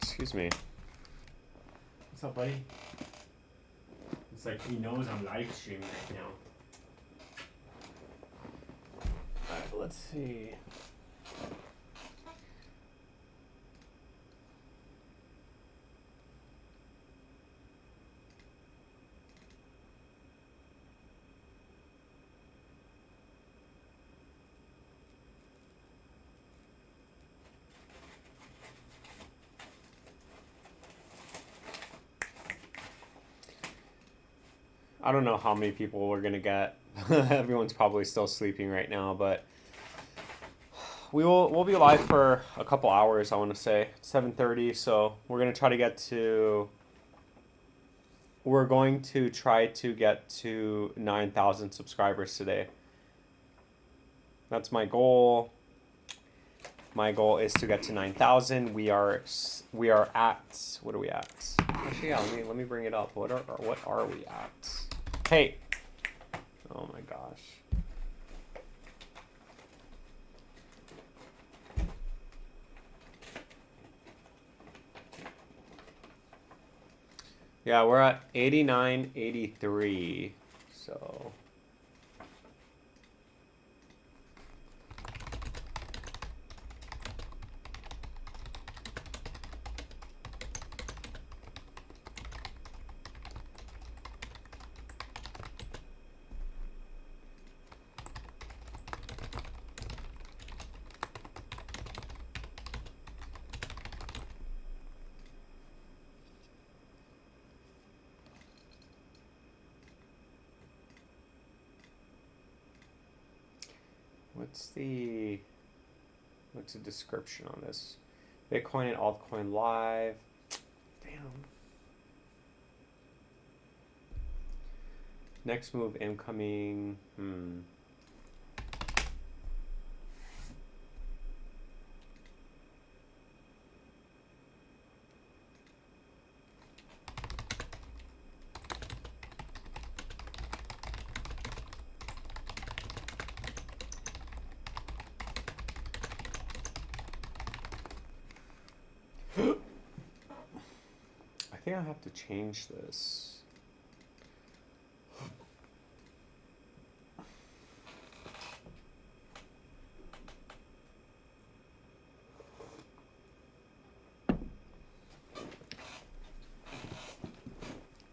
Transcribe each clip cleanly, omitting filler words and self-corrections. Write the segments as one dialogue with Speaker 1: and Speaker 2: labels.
Speaker 1: Excuse me.
Speaker 2: What's up, buddy? It's like he knows I'm live streaming right now.
Speaker 1: Alright, let's see. I don't know how many people we're gonna get. Everyone's probably still sleeping right now, but we'll be live for a couple hours. I want to say 7:30. So we're gonna try to get to. We're going to try to get to 9,000 subscribers today. That's my goal. My goal is to get to 9,000. We are at, what are we at? Actually, yeah. Let me bring it up. What are we at? Hey. Oh my gosh. Yeah, we're at 89.83. So. What's the description on this? Bitcoin and altcoin live. Damn. Next move incoming. I think I have to change this.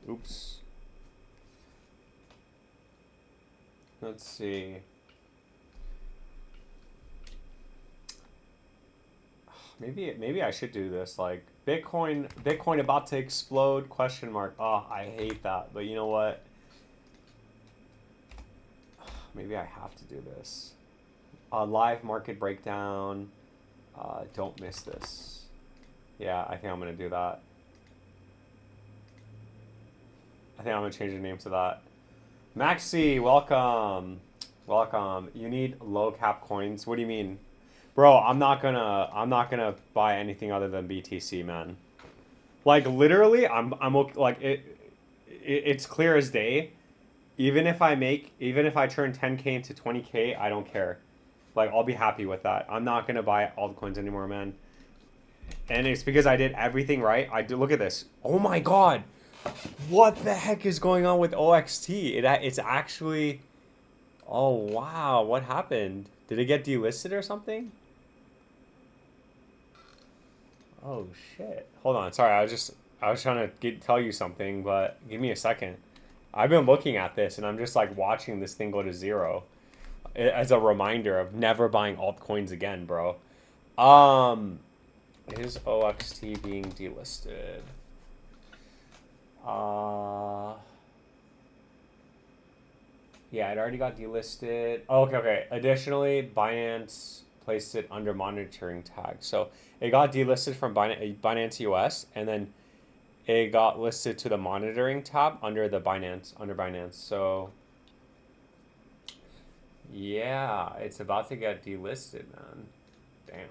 Speaker 1: Oops. Let's see. Maybe I should do this. Like Bitcoin about to explode? Question mark. Oh, I hate that. But you know what? Maybe I have to do this. Live market breakdown. Don't miss this. Yeah, I think I'm gonna do that. I think I'm gonna change the name to that. Maxi, welcome. Welcome. You need low cap coins. What do you mean? Bro, I'm not gonna buy anything other than BTC, man. Like literally, I'm okay, like it's clear as day. Even if I turn 10K into 20K, I don't care. Like I'll be happy with that. I'm not gonna buy altcoins anymore, man. And it's because I did everything right. I did. Look at this. Oh my god. What the heck is going on with OXT? It's actually. Oh wow, what happened? Did it get delisted or something? Oh shit. Hold on. Sorry, I was trying to tell you something, but give me a second. I've been looking at this and I'm just like watching this thing go to zero as a reminder of never buying altcoins again, bro. Is OXT being delisted? Yeah, it already got delisted. Oh, okay. Additionally, Binance placed it under monitoring tag. So it got delisted from Binance US, and then it got listed to the monitoring tab under Binance. So yeah, it's about to get delisted, man. Damn.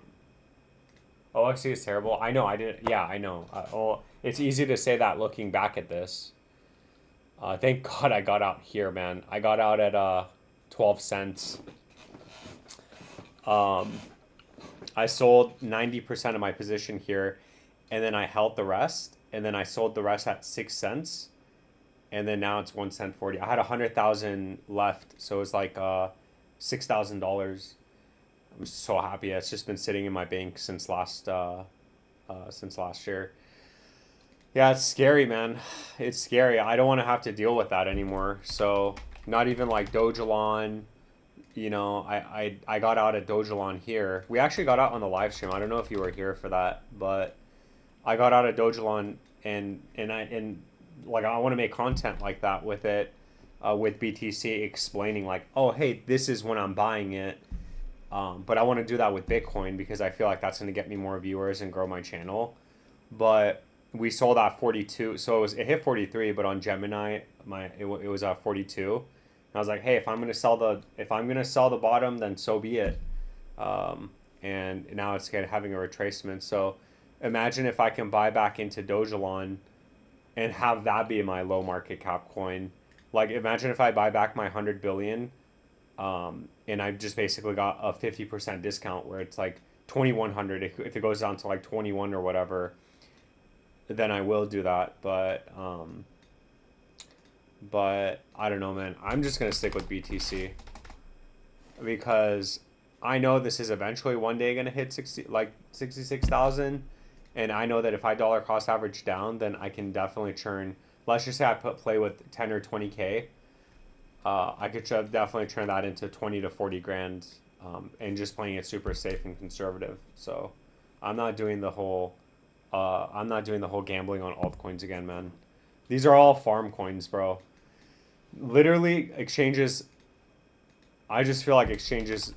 Speaker 1: OXC is terrible. I know. I didn't. Yeah, I know. It's easy to say that looking back at this. Thank God I got out here, man. I got out at 12 cents. I sold 90% of my position here, and then I held the rest, and then I sold the rest at 6 cents, and then now it's 1 cent 40. I had 100,000 left, so it's like $6,000. I'm so happy. It's just been sitting in my bank since last year. Yeah, it's scary, man. It's scary. I don't want to have to deal with that anymore. So not even like Dogelon. You know, I got out at Dogelon here. We actually got out on the live stream. I don't know if you were here for that, but I got out at Dogelon and like I want to make content like that with it, with BTC explaining like, oh hey, this is when I'm buying it. But I want to do that with Bitcoin because I feel like that's going to get me more viewers and grow my channel. But we sold at 42, so it hit 43, but on Gemini, it was at 42. And I was like, hey, if I'm gonna sell the bottom, then so be it. And now it's having a retracement. So imagine if I can buy back into Dogelon and have that be my low market cap coin. Like imagine if I buy back my 100 billion, and I just basically got a 50% discount where it's like 2100. If it goes down to like 21 or whatever, then I will do that. But I don't know, man. I'm just gonna stick with BTC because I know this is eventually one day gonna hit 66,000, and I know that if I dollar cost average down, then I can definitely churn. Let's just say I play with 10 or 20K. I could definitely turn that into 20 to 40 grand, and just playing it super safe and conservative. So I'm not doing the whole gambling on altcoins again, man. These are all farm coins, bro. Literally, exchanges. I just feel like exchanges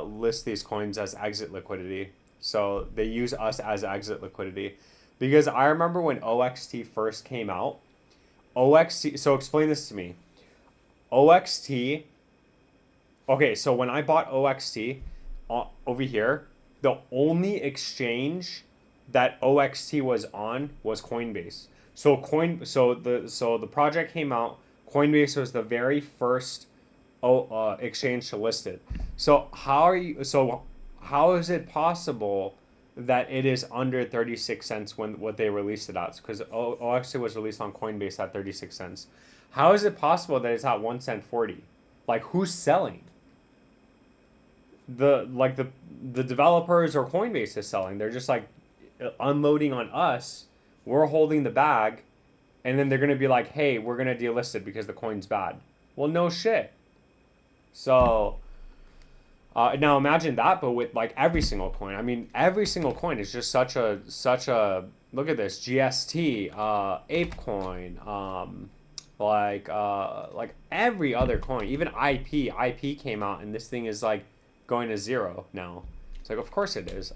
Speaker 1: list these coins as exit liquidity. So they use us as exit liquidity. Because I remember when OXT first came out, OXT, so explain this to me. OXT, okay, so when I bought OXT over here, the only exchange that OXT was on was Coinbase. So the project came out, Coinbase was the very first exchange to list it. So how is it possible that it is under 36 cents when what they released it at? Because OXT was released on Coinbase at 36 cents. How is it possible that it's at 1 cent 40? Like who's selling? The developers or Coinbase is selling. They're just like unloading on us. We're holding the bag, and then they're gonna be like, hey, we're gonna delist it because the coin's bad. Well, no shit. So now imagine that, but with like every single coin. I mean, every single coin is just such a look at this. GST, ApeCoin, like every other coin, even IP came out, and this thing is like going to zero now. It's like, of course it is.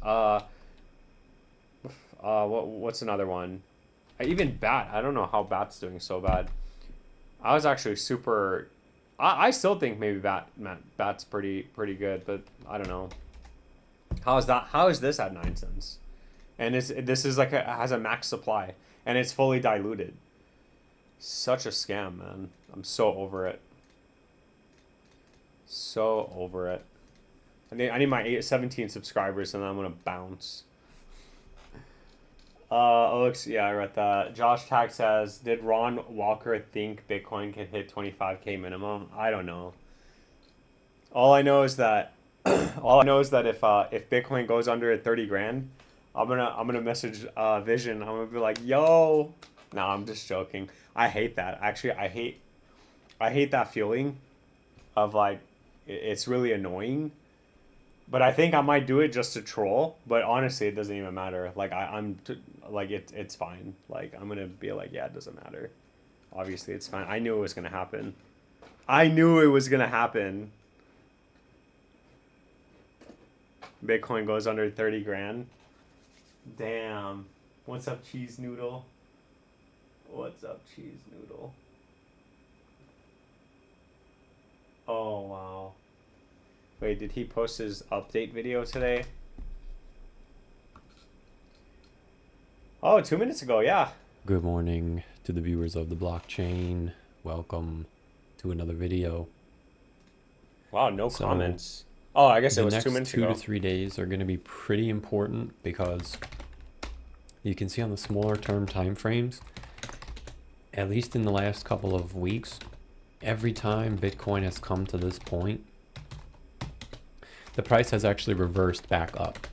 Speaker 1: What's another one? Even BAT. I don't know how BAT's doing so bad. I was actually super. I still think maybe BAT's pretty good, but I don't know. How is that? How is this at 9 cents? And this is like has a max supply, and it's fully diluted. Such a scam, man. I'm so over it. So over it. I need my 17 subscribers, and then I'm gonna bounce. Yeah, I read that. Josh Tag says, did Ron Walker think Bitcoin can hit 25K minimum? I don't know. All I know is that if Bitcoin goes under 30 grand, I'm gonna message Vision. I'm gonna be like, yo. No, I'm just joking. I hate that. Actually, I hate that feeling of like it's really annoying. But I think I might do it just to troll. But honestly, it doesn't even matter. Like it's fine. Like I'm gonna be like, yeah, it doesn't matter. Obviously, it's fine. I knew it was gonna happen. Bitcoin goes under 30 grand. Damn. What's up, cheese noodle? What's up, cheese noodle? Oh wow. Wait, did he post his update video today? Oh, 2 minutes ago, yeah.
Speaker 3: Good morning to the viewers of the blockchain. Welcome to another video.
Speaker 1: Wow, no comments. Oh, I guess it was 2 minutes ago.
Speaker 3: The next 2 to 3 days are going to be pretty important because you can see on the smaller term time frames, at least in the last couple of weeks, every time Bitcoin has come to this point, the price has actually reversed back up.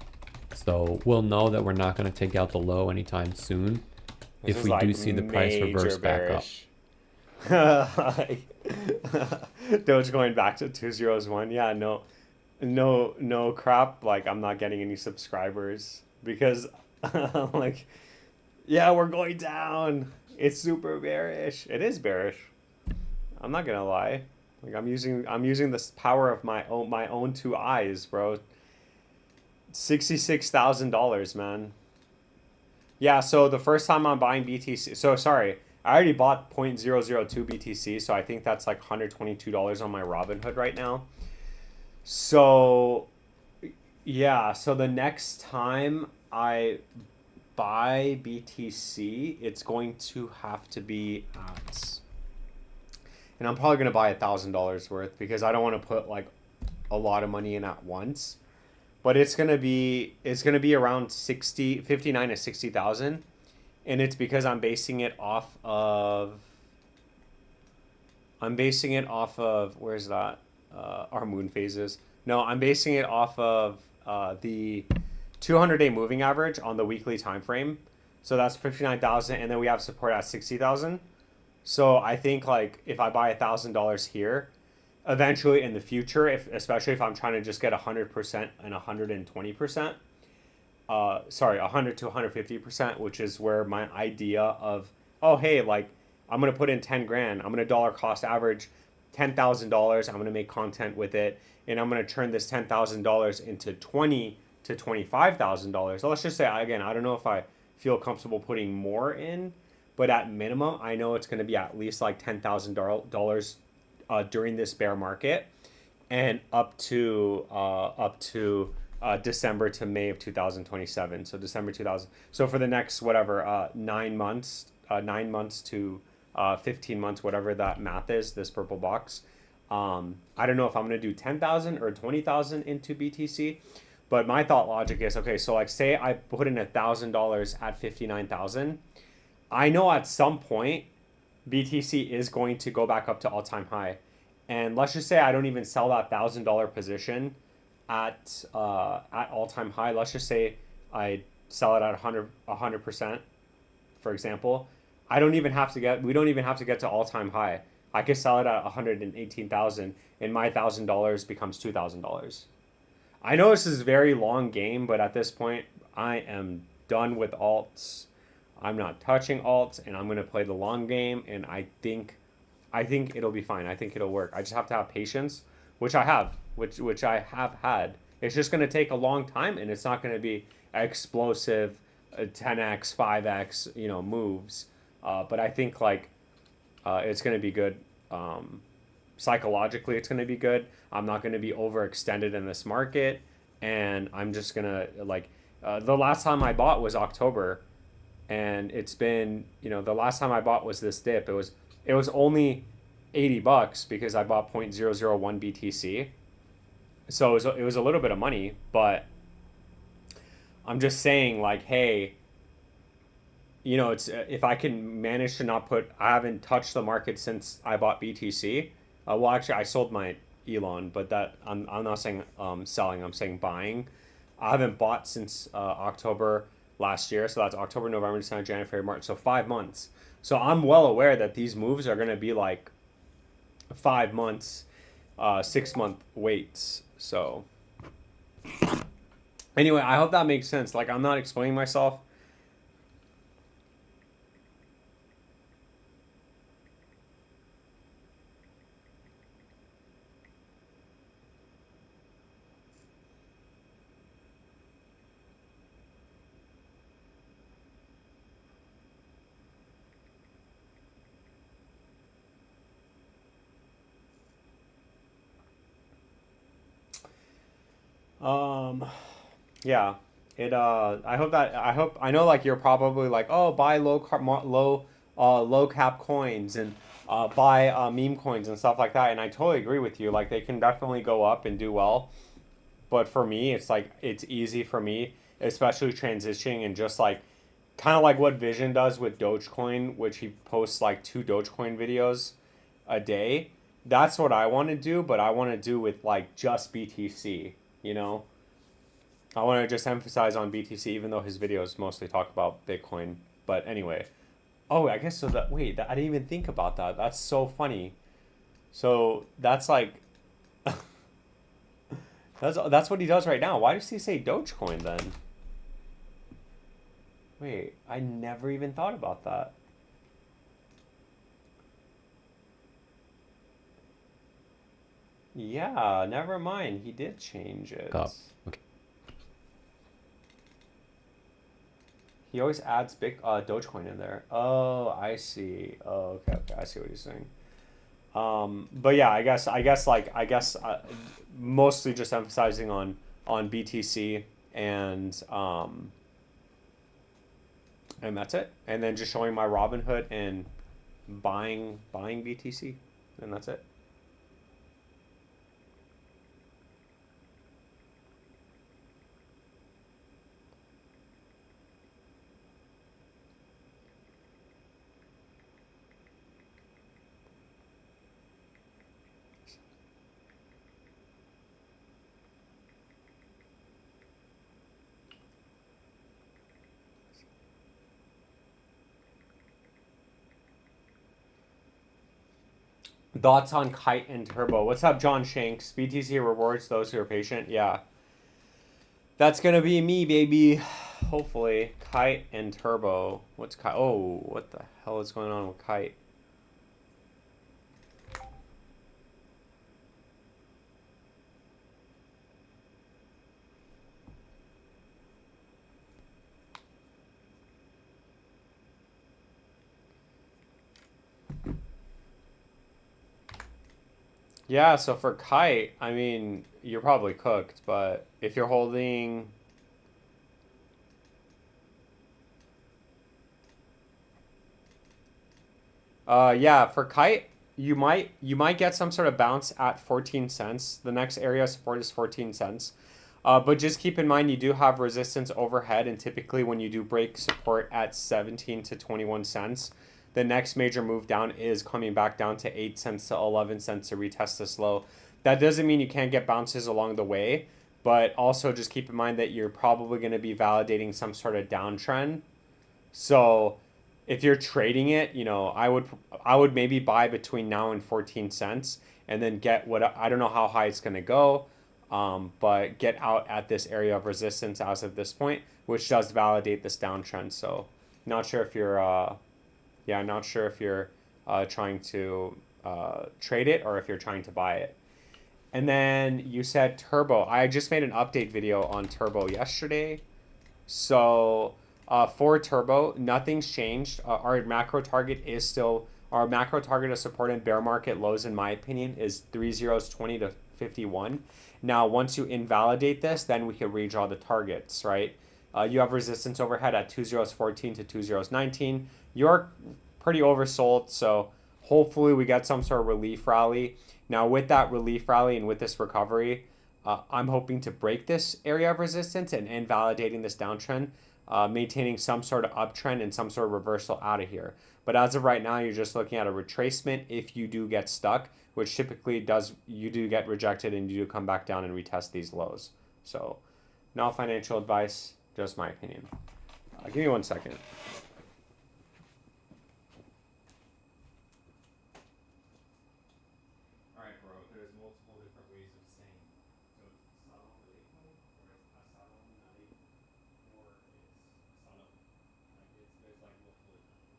Speaker 3: So we'll know that we're not going to take out the low anytime soon
Speaker 1: This
Speaker 3: if
Speaker 1: is
Speaker 3: we
Speaker 1: like
Speaker 3: do see the price reverse
Speaker 1: major
Speaker 3: back up.
Speaker 1: Doge going back to 201. Yeah, no crap. Like I'm not getting any subscribers because like yeah, we're going down. It's super bearish. It is bearish. I'm not gonna lie. Like I'm using this power of my own two eyes, bro. $66,000, man. Yeah, so the first time I'm buying BTC, so sorry, I already bought 0.002 BTC, so I think that's like $122 on my Robinhood right now. So yeah, so the next time I buy BTC, it's going to have to be at, and I'm probably gonna buy $1,000 worth because I don't want to put like a lot of money in at once. But it's gonna be around 59 to 60,000, and it's because I'm basing it off of where's that our moon phases. No, I'm basing it off of the 200-day moving average on the weekly time frame. So that's 59,000, and then we have support at 60,000. So I think like if I buy $1,000 here, eventually in the future, especially if I'm trying to just get 100% and 120%, 100 to 150%, which is where my idea of, oh hey, like I'm gonna put in 10 grand, I'm gonna dollar cost average $10,000, I'm gonna make content with it, and I'm gonna turn this $10,000 into $20,000 to $25,000. So let's just say, again, I don't know if I feel comfortable putting more in, but at minimum, I know it's gonna be at least like $10,000 during this bear market, and up to December to May of 2027. So December 2000. So for the next whatever 9 months, 9 months to 15 months, whatever that math is, this purple box. I don't know if I'm gonna do 10,000 or 20,000 into BTC, but my thought logic is okay. So like, say I put in $1,000 at 59,000. I know at some point BTC is going to go back up to all-time high, and let's just say I don't even sell that $1,000 position at all-time high. Let's just say I sell it at 100%, for example. We don't even have to get to all-time high. I could sell it at 118,000, and my $1,000 becomes $2,000. I know this is a very long game, but at this point, I am done with alts. I'm not touching alts, and I'm gonna play the long game. And I think it'll be fine. I think it'll work. I just have to have patience, which I have, which I have had. It's just gonna take a long time, and it's not gonna be explosive, 10x, 5x, moves. But I think like it's gonna be good. Psychologically, it's gonna be good. I'm not gonna be overextended in this market, and I'm just gonna like. The last time I bought was October. And it's been, the last time I bought was this dip. It was only $80 because I bought 0.001 BTC. So it was a little bit of money, but I'm just saying like, hey, it's if I can manage to not I haven't touched the market since I bought BTC. Well, actually, I sold my Elon, but that I'm not saying selling. I'm saying buying. I haven't bought since October last year, so that's October, November, December, January, February, March, so 5 months. So I'm well aware that these moves are going to be like 5 months, 6-month waits. So anyway, I hope that makes sense. Like, I'm not explaining myself. Yeah, I know like you're probably like, oh, buy low cap coins, and buy meme coins and stuff like that, and I totally agree with you. Like they can definitely go up and do well, but for me, it's like it's easy for me, especially transitioning and just like kind of like what Vision does with Dogecoin, which he posts like 2 Dogecoin videos a day. That's what I want to do, but I want to do with like just BTC, you know? I want to just emphasize on BTC, even though his videos mostly talk about Bitcoin. But anyway, oh, I guess so. That wait, I didn't even think about that. That's so funny. So that's like, that's what he does right now. Why does he say Dogecoin then? Wait, I never even thought about that. Yeah, never mind. He did change it.
Speaker 3: Up. Okay.
Speaker 1: He always adds big Dogecoin in there. Oh, I see. Oh, okay, okay. I see what he's saying. But yeah, I guess mostly just emphasizing on BTC and that's it. And then just showing my Robinhood and buying BTC, and that's it. Thoughts on Kite and Turbo? What's up, John Shanks? BTC rewards those who are patient. Yeah, that's gonna be me, baby. Hopefully, Kite and Turbo. What's Kite? Oh, what the hell is going on with Kite? Yeah, so for Kite, I mean, you're probably cooked, but if you're holding, yeah, for Kite, you might get some sort of bounce at 14 cents. The next area of support is 14 cents. But just keep in mind you do have resistance overhead, and typically when you do break support at 17 to 21 cents, the next major move down is coming back down to 8 cents to 11 cents to retest this low. That doesn't mean you can't get bounces along the way, but also just keep in mind that you're probably going to be validating some sort of downtrend. So if you're trading it, I would maybe buy between now and 14 cents and then get what I don't know how high it's going to go, but get out at this area of resistance as of this point, which does validate this downtrend. So not sure if you're not sure if you're trying to trade it or if you're trying to buy it. And then you said Turbo. I just made an update video on Turbo yesterday. So for Turbo, nothing's changed. Our macro target of support in bear market lows, in my opinion, is 3020 to 51. Now, once you invalidate this, then we can redraw the targets, right? You have resistance overhead at 2014 to 2019. You're pretty oversold, so hopefully we get some sort of relief rally. Now, with that relief rally and with this recovery, I'm hoping to break this area of resistance and invalidating this downtrend, maintaining some sort of uptrend and some sort of reversal out of here. But as of right now, you're just looking at a retracement if you do get stuck, which typically does, you do get rejected and you do come back down and retest these lows. So, not financial advice, just my opinion. Give me 1 second. All right, bro. There's multiple different ways of saying. So it's subtle, or it's asado, or it's subtle. There's like multiple different ways.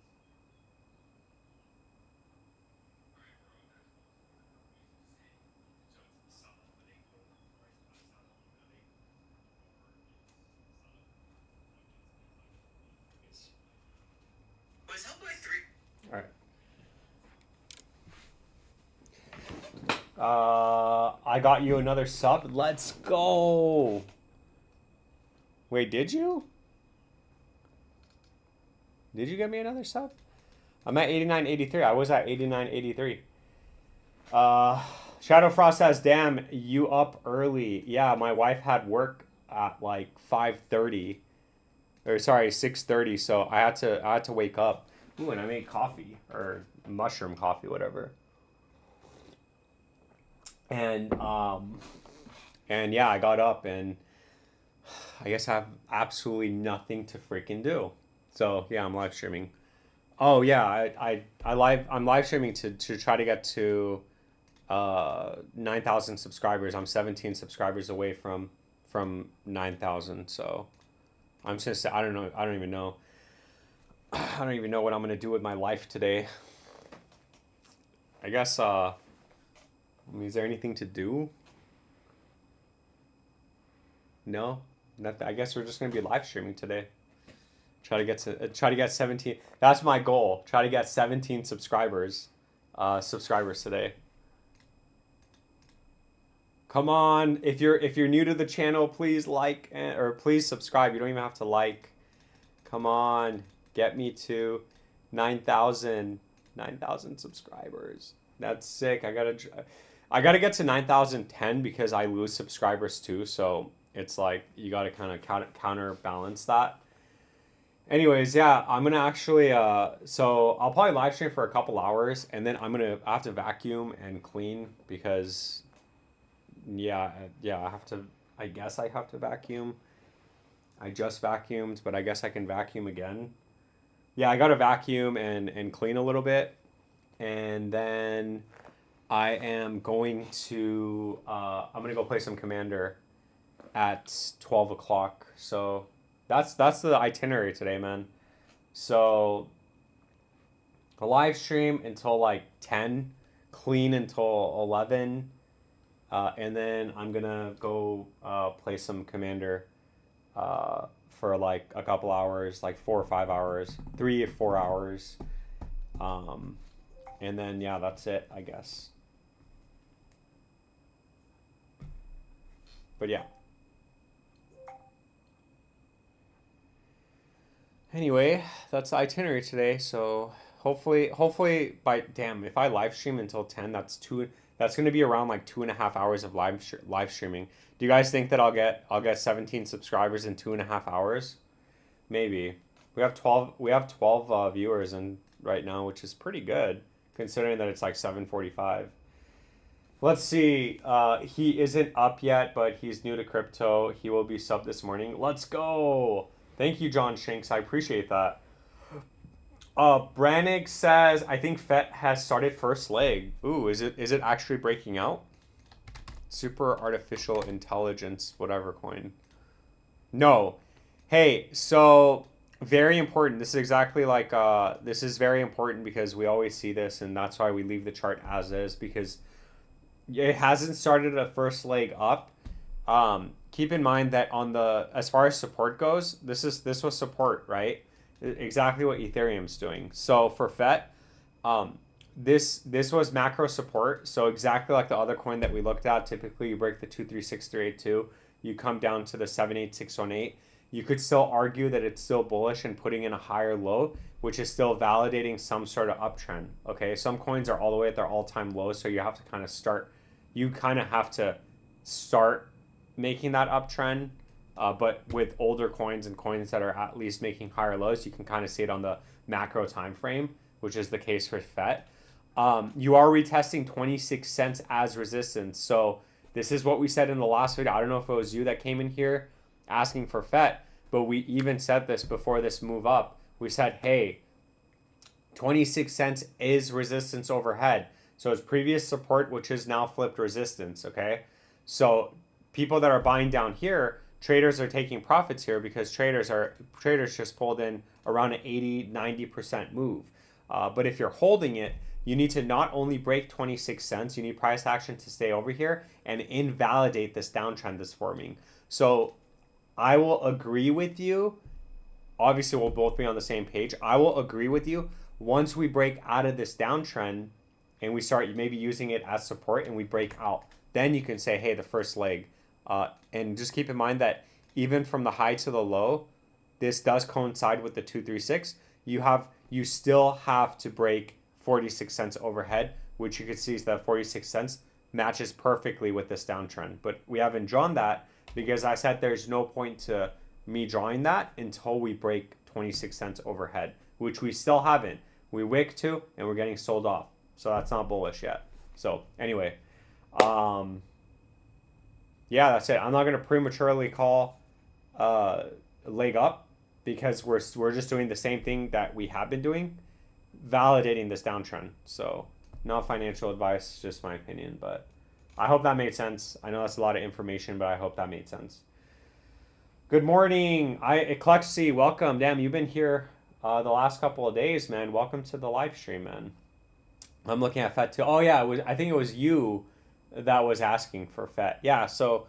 Speaker 1: All right. I got you another sub. Let's go. Wait, did you? Did you get me another sub? I'm at 89.83. I was at 89.83. Shadow Frost says, "Damn, you up early." Yeah, my wife had work at like 5:30. or sorry, 6:30. So I had to wake up. Ooh, and I made coffee or mushroom coffee, whatever. And yeah, I got up and I guess I have absolutely nothing to freaking do. So yeah, I'm live streaming. Oh yeah, I'm live streaming to try to get to 9,000 subscribers. I'm 17 subscribers away from 9,000. So I'm just gonna say I don't know. I don't even know. I don't even know what I'm gonna do with my life today. I guess. I mean, is there anything to do? No, nothing. I guess we're just gonna be live streaming today. Try to get 17. That's my goal. Try to get 17 subscribers today. Come on, if you're new to the channel, please like or please subscribe. You don't even have to like. Come on, get me to 9,000 subscribers. That's sick. I gotta get to 9,010 because I lose subscribers too. So it's like you gotta kind of counterbalance that. Anyways, yeah, I'm gonna actually so I'll probably live stream for a couple hours and then I have to vacuum and clean because yeah, I guess I have to vacuum. I just vacuumed, but I guess I can vacuum again. Yeah, I gotta vacuum and clean a little bit. And then I am going to I'm gonna go play some Commander at 12 o'clock. So that's the itinerary today, man. So a live stream until like 10, clean until 11, and then I'm gonna go play some Commander for like a couple hours, like 4 or 5 hours, 3 or 4 hours, and then yeah, that's it, I guess. But yeah. Anyway, that's the itinerary today. So hopefully by damn, if I live stream until 10, that's gonna be around like 2.5 hours of live streaming. Do you guys think that I'll get 17 subscribers in 2.5 hours? Maybe. We have 12 viewers in right now, which is pretty good considering that it's like 7:45. Let's see. He isn't up yet, but he's new to crypto. He will be subbed this morning. Let's go. Thank you, John Shanks. I appreciate that. Brannig says, I think FET has started first leg. Ooh, is it actually breaking out? Super artificial intelligence, whatever coin. No. Hey, so very important. This is exactly like this is very important because we always see this, and that's why we leave the chart as is because it hasn't started a first leg up. Keep in mind that on the as far as support goes, this was support, right? Exactly what Ethereum's doing. So for FET, this was macro support. So exactly like the other coin that we looked at, typically you break the 236382, you come down to the 78618. You could still argue that it's still bullish and putting in a higher low, which is still validating some sort of uptrend. Okay, some coins are all the way at their all-time low, so you have to kind of start making that uptrend. But with older coins and coins that are at least making higher lows, you can kind of see it on the macro time frame, which is the case for FET. You are retesting 26 cents as resistance. So this is what we said in the last video. I don't know if it was you that came in here asking for FET, but we even said this before this move up. We said, hey, 26 cents is resistance overhead. So it's previous support, which is now flipped resistance, okay? So people that are buying down here, traders are taking profits here because traders just pulled in around an 80-90% move. But if you're holding it, you need to not only break 26 cents, you need price action to stay over here and invalidate this downtrend that's forming. So I will agree with you. Obviously, we'll both be on the same page. I will agree with you. Once we break out of this downtrend and we start maybe using it as support and we break out, then you can say, hey, the first leg. And just keep in mind that even from the high to the low, this does coincide with the 236. You still have to break 46 cents overhead, which you can see is that 46 cents matches perfectly with this downtrend. But we haven't drawn that because I said there's no point to me drawing that until we break 26 cents overhead, which we still haven't. We wick to, and we're getting sold off. So that's not bullish yet. So anyway, yeah, that's it. I'm not going to prematurely call leg up because we're just doing the same thing that we have been doing, validating this downtrend. So not financial advice, just my opinion, but I hope that made sense. I know that's a lot of information, but I hope that made sense. Good morning, Eclexy. Welcome. Damn, you've been here the last couple of days, man. Welcome to the live stream, man. I'm looking at FET too. Oh yeah, I think it was you that was asking for FET. Yeah, so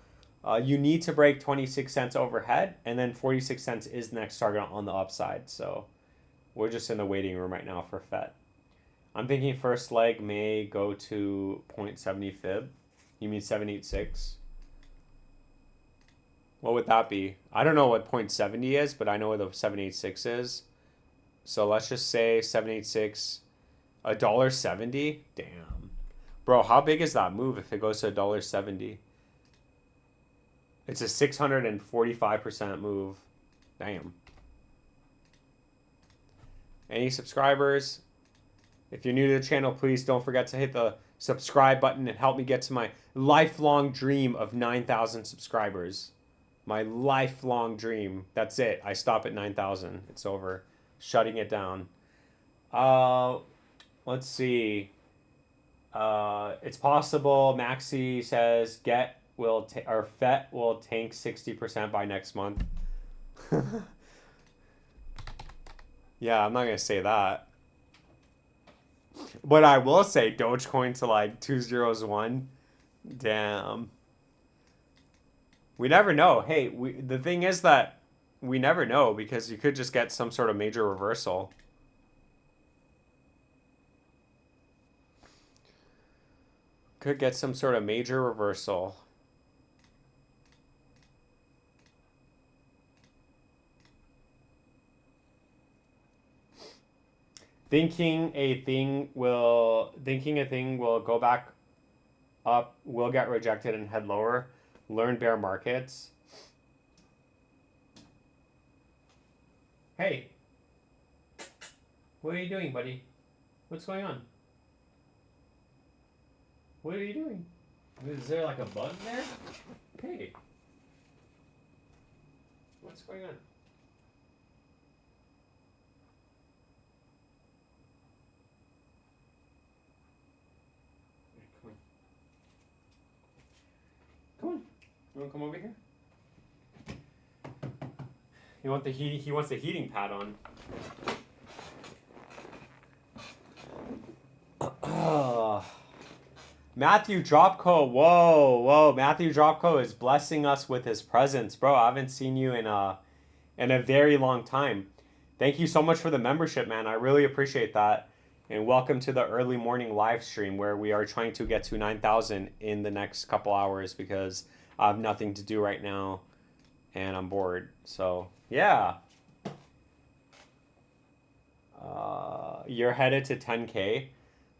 Speaker 1: you need to break 26 cents overhead, and then 46 cents is the next target on the upside. So we're just in the waiting room right now for FET. I'm thinking first leg may go to 0.70 fib. You mean 786? What would that be? I don't know what 0.70 is, but I know what the 786 is. So let's just say 786, $1.70. Damn, bro, how big is that move if it goes to $1.70? It's a 645% move. Damn. Any subscribers? If you're new to the channel, please don't forget to hit the subscribe button and help me get to my lifelong dream of 9,000 subscribers. My lifelong dream. That's it. I stop at 9,000. It's over. Shutting it down. Let's see. It's possible. Maxi says FET will tank 60% by next month. Yeah, I'm not gonna say that. But I will say Dogecoin to like 201. Damn. We never know. Hey, the thing is that we never know because you could just get some sort of major reversal. Could get some sort of major reversal. Thinking a thing will go back up, will get rejected and head lower. Learn bear markets. Hey, what are you doing, buddy? What's going on? What are you doing? Is there like a bug there? Hey, what's going on? Come on. You want to come over here? He wants the heating pad on. Matthew Dropco. Whoa. Matthew Dropco is blessing us with his presence. Bro, I haven't seen you in a very long time. Thank you so much for the membership, man. I really appreciate that. And welcome to the early morning live stream where we are trying to get to 9,000 in the next couple hours because I have nothing to do right now and I'm bored. So, yeah. You're headed to 10K.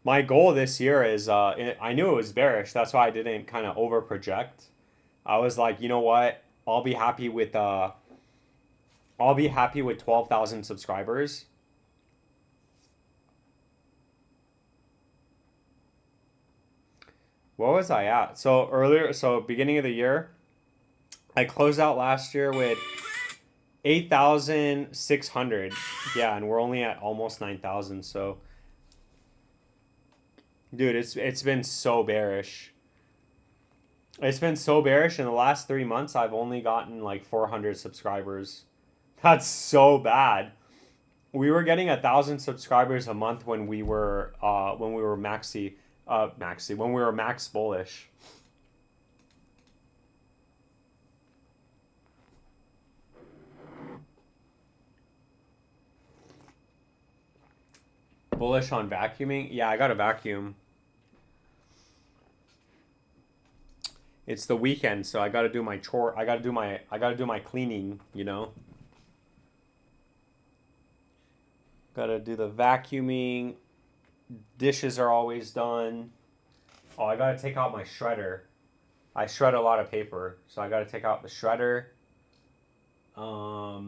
Speaker 1: My goal this year is, I knew it was bearish. That's why I didn't kind of over project. I was like, you know what? I'll be happy with 12,000 subscribers. What was I at? So beginning of the year, I closed out last year with 8,600. Yeah, and we're only at almost 9,000. So, dude, it's been so bearish. It's been so bearish. In the last 3 months, I've only gotten like 400 subscribers. That's so bad. We were getting 1,000 subscribers a month when we were when we were when we were max bullish. Bullish on vacuuming? Yeah, I got a vacuum. It's the weekend, so I gotta do my chore. I gotta do my cleaning, you know. Gotta do the vacuuming. Dishes are always done. Oh, I gotta take out my shredder. I shred a lot of paper, so I gotta take out the shredder. Yeah,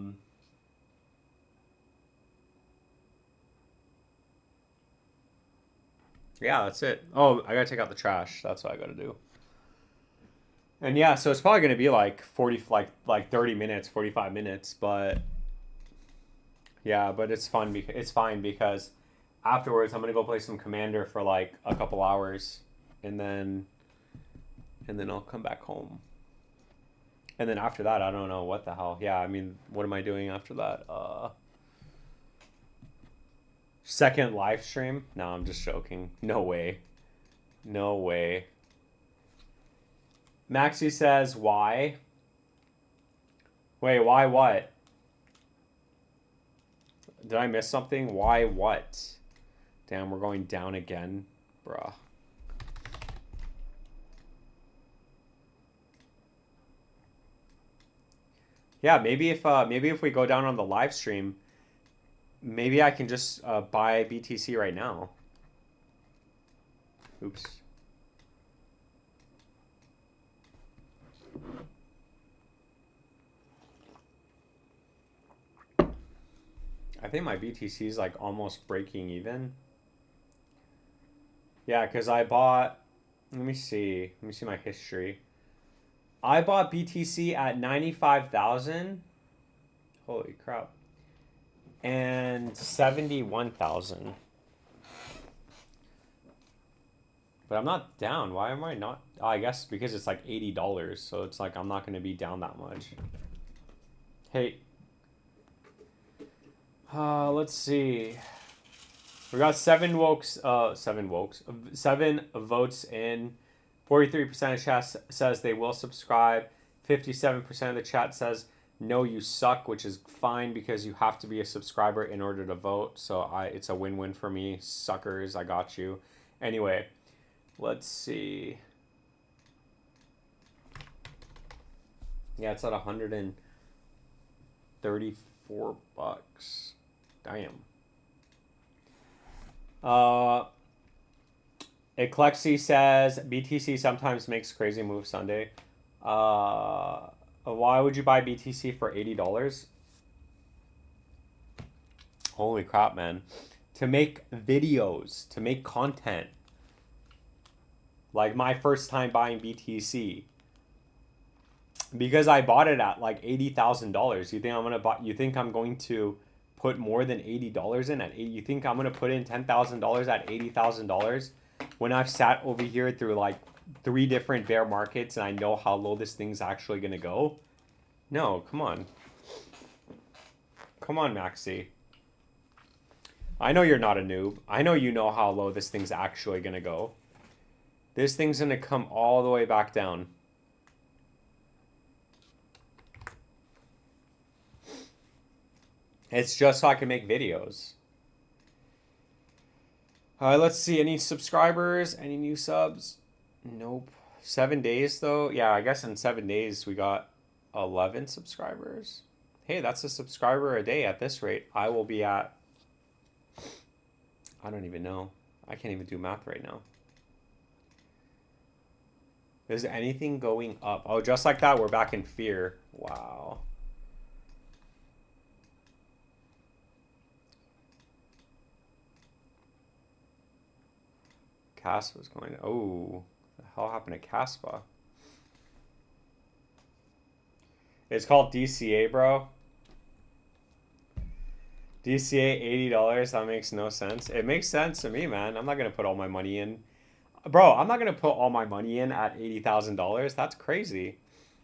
Speaker 1: that's it. Oh, I gotta take out the trash. That's what I gotta do. And yeah, so it's probably gonna be like 40, like 30 minutes, 45 minutes, but yeah, but it's fun. It's fine because afterwards I'm gonna go play some Commander for like a couple hours, and then I'll come back home. And then after that, I don't know what the hell. Yeah, I mean, what am I doing after that? Second live stream? No, I'm just joking. No way. No way. Maxie says, why? Wait, why what? Did I miss something? Why what? Damn, we're going down again. Bruh. Yeah, maybe if we go down on the live stream, maybe I can just buy BTC right now. Oops. I think my BTC is like almost breaking even. Yeah, because I bought, let me see my history. I bought BTC at 95,000. Holy crap. And 71,000. But I'm not down. Why am I not? Oh, I guess because it's like $80. So it's like I'm not going to be down that much. Hey. Let's see. We got 7 votes in. 43% of chat says they will subscribe. 57% of the chat says no, you suck, which is fine because you have to be a subscriber in order to vote. So it's a win-win for me. Suckers, I got you. Anyway, let's see. Yeah, it's at $134. Damn. Eclexi says BTC sometimes makes crazy moves Sunday. Why would you buy BTC for $80? Holy crap, man. To make videos, to make content. Like my first time buying BTC. Because I bought it at like $80,000. You think I'm going to put more than $80 in at 80? You think I'm going to put in $10,000 at $80,000 when I've sat over here through like 3 different bear markets and I know how low this thing's actually going to go? No, come on. Come on, Maxi. I know you're not a noob. I know you know how low this thing's actually going to go. This thing's going to come all the way back down. It's just so I can make videos. Let's see. Any subscribers? Any new subs? Nope. 7 days, though? Yeah, I guess in 7 days we got 11 subscribers. Hey, that's a subscriber a day at this rate. I will be at... I don't even know. I can't even do math right now. Is anything going up? Oh, just like that, we're back in fear. Wow. Caspa's going to... Oh, the hell happened to Caspa? It's called DCA, bro. DCA $80. That makes no sense. It makes sense to me, man. I'm not going to put all my money in. Bro, I'm not going to put all my money in at $80,000. That's crazy.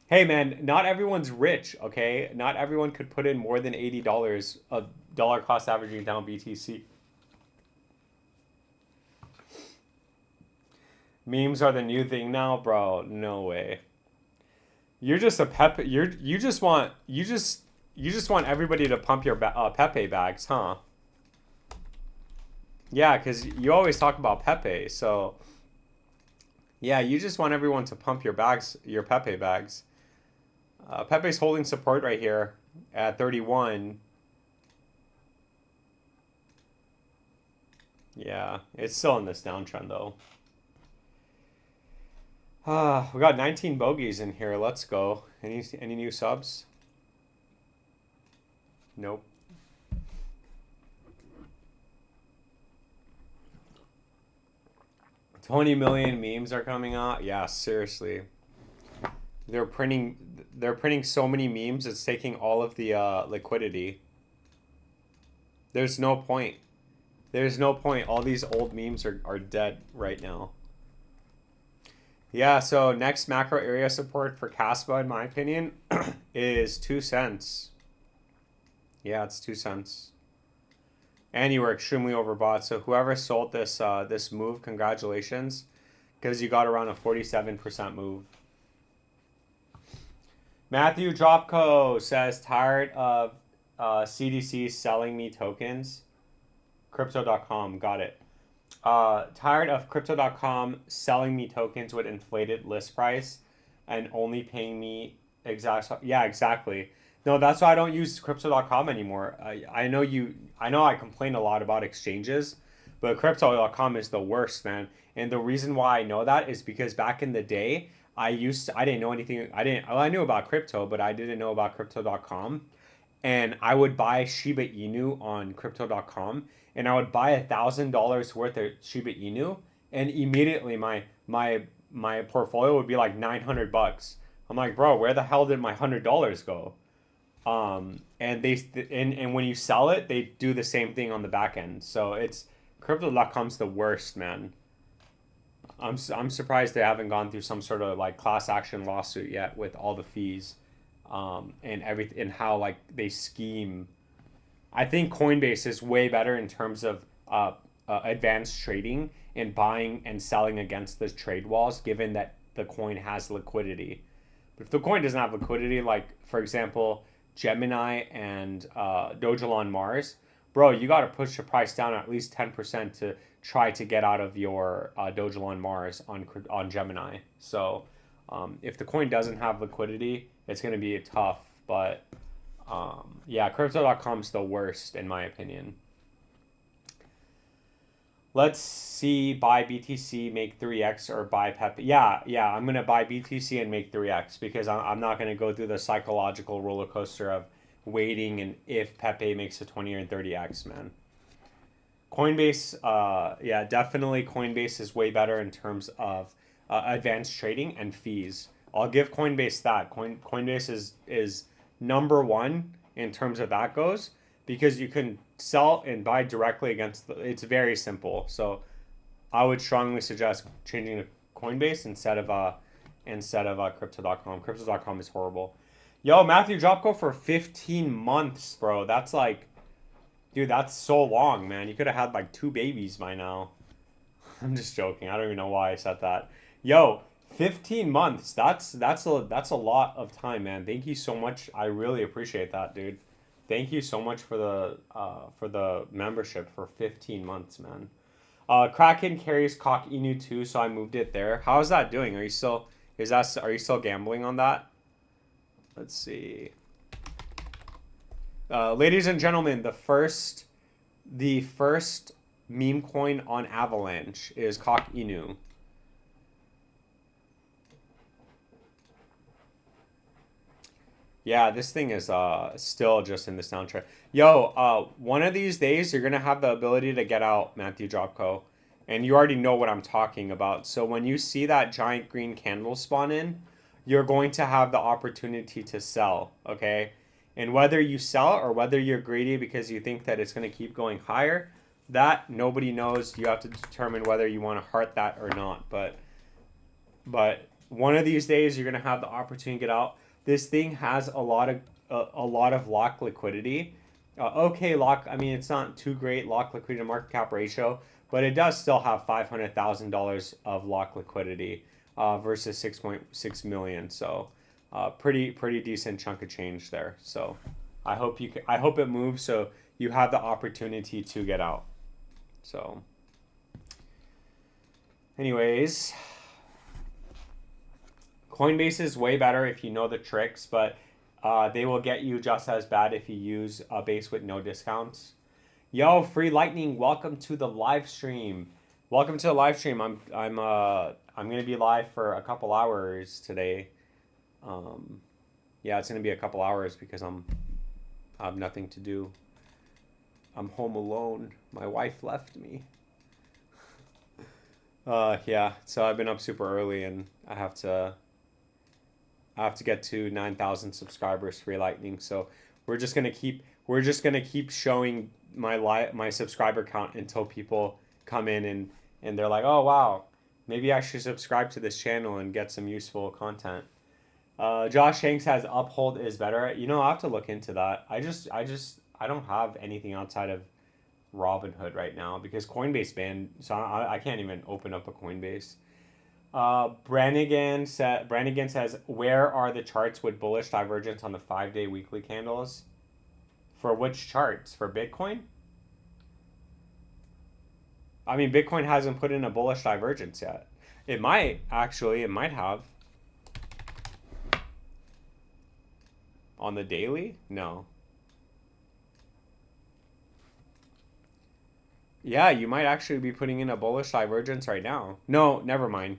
Speaker 1: Hey, man, not everyone's rich, okay? Not everyone could put in more than $80 of dollar cost averaging down BTC. Memes are the new thing now, bro. No way. You're just a Pepe. You just want everybody to pump your Pepe bags, huh? Yeah, because you always talk about Pepe, so yeah, you just want everyone to pump your Pepe bags. Pepe's holding support right here at 31. Yeah, it's still in this downtrend though. We got 19 bogeys in here. Let's go. Any new subs? Nope. $20 million memes are coming out. Yeah, seriously. They're printing so many memes. It's taking all of the liquidity. There's no point. There's no point. All these old memes are dead right now. Yeah, so next macro area support for Caspa, in my opinion, is 2 cents. Yeah, it's 2 cents. And you were extremely overbought. So whoever sold this this move, congratulations, because you got around a 47% move. Matthew Dropco says, tired of CDC selling me tokens. Crypto.com, got it. Tired of Crypto.com selling me tokens with inflated list price and only paying me exactly. No, that's why I don't use Crypto.com anymore. I know I complain a lot about exchanges, but Crypto.com is the worst, man. And the reason why I know that is because back in the day, I didn't know anything. I knew about crypto, but I didn't know about Crypto.com. And I would buy Shiba Inu on Crypto.com, and I would buy $1,000 worth of Shiba Inu, and immediately my portfolio would be like $900. I'm like, bro, where the hell did my $100 go? And when you sell it, they do the same thing on the back end. So it's Crypto.com's the worst, man. I'm surprised they haven't gone through some sort of like class action lawsuit yet with all the fees. And everything, and how like they scheme. I think Coinbase is way better in terms of advanced trading and buying and selling against the trade walls, given that the coin has liquidity. But if the coin doesn't have liquidity, like for example Gemini and Doge on Mars, bro, you got to push the price down at least 10% to try to get out of your Doge on Mars on Gemini. So if the coin doesn't have liquidity, it's going to be tough. But yeah, Crypto.com is the worst in my opinion. Let's see, buy BTC, make 3x, or buy Pepe. Yeah, I'm going to buy BTC and make 3x because I'm not going to go through the psychological roller coaster of waiting and if Pepe makes a 20 or 30x, man. Coinbase, yeah, definitely Coinbase is way better in terms of advanced trading and fees. I'll give Coinbase that. Coinbase is number one in terms of that goes because you can sell and buy directly against it's very simple. So I would strongly suggest changing to Coinbase instead of Crypto.com. Crypto.com is horrible. Yo, Matthew Dropco for 15 months, bro. That's like, dude, that's so long, man. You could have had like 2 babies by now. I'm just joking. I don't even know why I said that. Yo, 15 months. That's a lot of time, man. Thank you so much. I really appreciate that, dude. Thank you so much for the membership for 15 months, man. Kraken carries Cock Inu too, so I moved it there. How's that doing? Are you still gambling on that? Let's see. Ladies and gentlemen, the first meme coin on Avalanche is Cock Inu. Yeah, this thing is still just in this downtrend. Yo, one of these days you're gonna have the ability to get out, Matthew Dropco, and you already know what I'm talking about. So when you see that giant green candle spawn in, you're going to have the opportunity to sell, okay? And whether you sell or whether you're greedy because you think that it's gonna keep going higher, that nobody knows. You have to determine whether you want to heart that or not. But one of these days you're gonna have the opportunity to get out. This thing has a lot of lock liquidity. Okay, lock. I mean, it's not too great lock liquidity to market cap ratio, but it does still have $500,000 of lock liquidity versus 6.6 million. So, pretty decent chunk of change there. So, I hope it moves so you have the opportunity to get out. So, anyways. Coinbase is way better if you know the tricks, but they will get you just as bad if you use a base with no discounts. Yo, Free Lightning, welcome to the live stream. Welcome to the live stream. I'm gonna be live for a couple hours today. Yeah, it's gonna be a couple hours because I'm I have nothing to do. I'm home alone. My wife left me. Yeah. So I've been up super early, and I have to get to 9,000 subscribers for Lightning. So we're just gonna keep showing my subscriber count until people come in and they're like, oh wow, maybe I should subscribe to this channel and get some useful content. Josh Hanks has Uphold is better. You know, I have to look into that. I don't have anything outside of Robinhood right now because Coinbase banned, so I can't even open up a Coinbase. Brannigan says, where are the charts with bullish divergence on the 5-day weekly candles? For which charts? For Bitcoin? I mean, Bitcoin hasn't put in a bullish divergence yet. It might have. On the daily? No. Yeah, you might actually be putting in a bullish divergence right now. No, never mind.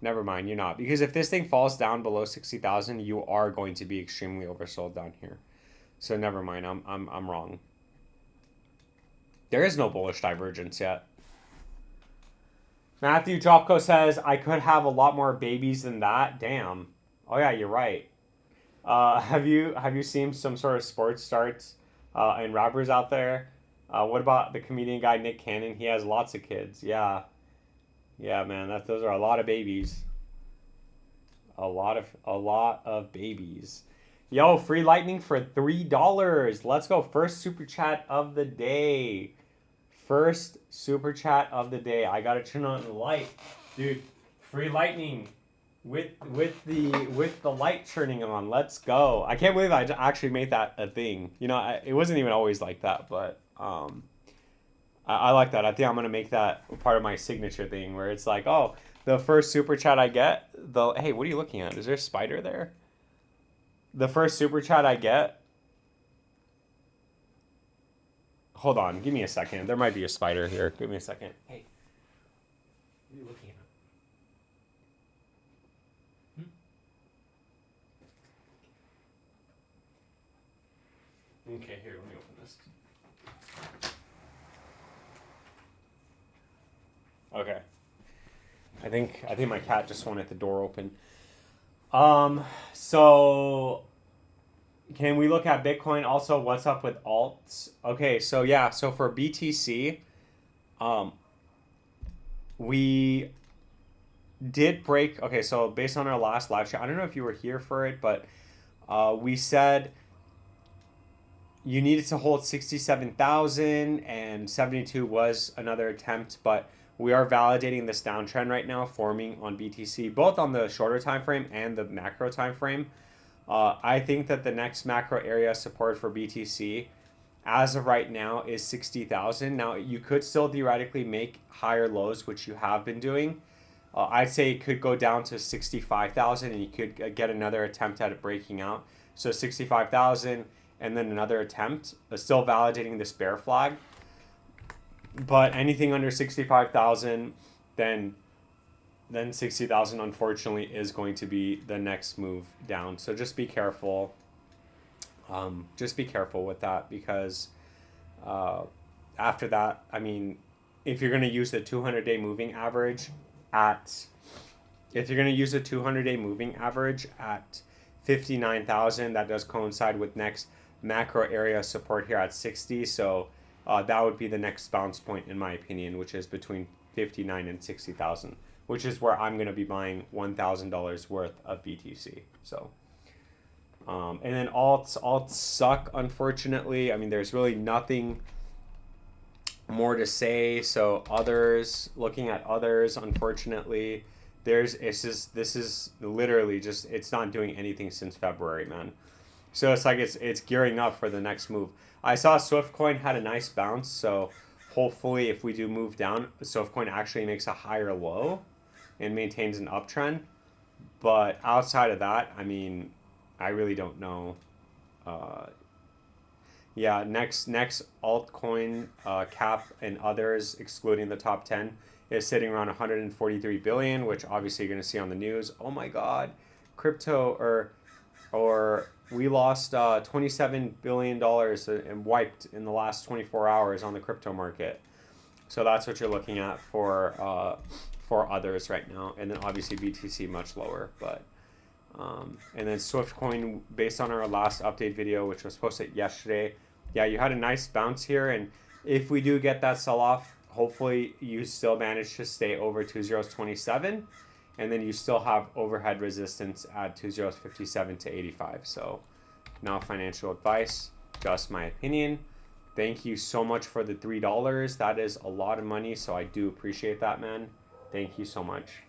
Speaker 1: Never mind, you're not. Because if this thing falls down below 60,000, you are going to be extremely oversold down here. So never mind, I'm wrong. There is no bullish divergence yet. Matthew Jopko says, I could have a lot more babies than that. Damn. Oh yeah, you're right. Have you seen some sort of sports starts and rappers out there? What about the comedian guy Nick Cannon? He has lots of kids. Yeah. Yeah, man, those are a lot of babies. A lot of babies. Yo, free lightning for $3. Let's go. First super chat of the day. First super chat of the day. I gotta turn on the light, dude. Free lightning with the light turning on. Let's go. I can't believe I actually made that a thing. You know, it wasn't even always like that, but I like that. I think I'm gonna make that part of my signature thing, where it's like, oh, the first super chat I get, hey, what are you looking at? Is there a spider there? The first super chat I get. Hold on, give me a second. There might be a spider here. Give me a second. Hey, what are you looking at? Okay, here, let me open this. Okay. I think my cat just wanted the door open. So can we look at Bitcoin also? What's up with alts? Okay, so yeah, so for BTC, we did break. Okay, so based on our last live chat, I don't know if you were here for it, but we said you needed to hold 67,000 and 72 was another attempt, but we are validating this downtrend right now forming on BTC, both on the shorter time frame and the macro time frame. I think that the next macro area support for BTC as of right now is 60,000. Now, you could still theoretically make higher lows, which you have been doing. I'd say it could go down to 65,000 and you could get another attempt at it breaking out. So 65,000 and then another attempt, still validating this bear flag. But anything under 65,000, then 60,000 unfortunately is going to be the next move down. So just be careful. Just be careful with that, because after that, I mean, if you're going to use the 200-day moving average at 59,000, that does coincide with next macro area support here at 60. So that would be the next bounce point, in my opinion, which is between 59 and 60,000, which is where I'm going to be buying $1,000 worth of BTC. So, and then alts suck, unfortunately. I mean, there's really nothing more to say. So looking at others, unfortunately, this is literally just, it's not doing anything since February, man. So it's like it's gearing up for the next move. I saw Swiftcoin had a nice bounce, so hopefully if we do move down, Swiftcoin actually makes a higher low and maintains an uptrend. But outside of that, I mean, I really don't know. Yeah, next altcoin cap and others, excluding the top 10, is sitting around 143 billion, which obviously you're going to see on the news. Oh my God, crypto or We lost $27 billion and wiped in the last 24 hours on the crypto market. So that's what you're looking at for others right now. And then obviously BTC much lower. But and then Swift Coin, based on our last update video, which was posted yesterday, yeah, you had a nice bounce here. And if we do get that sell-off, hopefully you still manage to stay over 2027. And then you still have overhead resistance at 2057 to 85. So not financial advice, just my opinion. Thank you so much for the $3. That is a lot of money, so I do appreciate that, man. Thank you so much.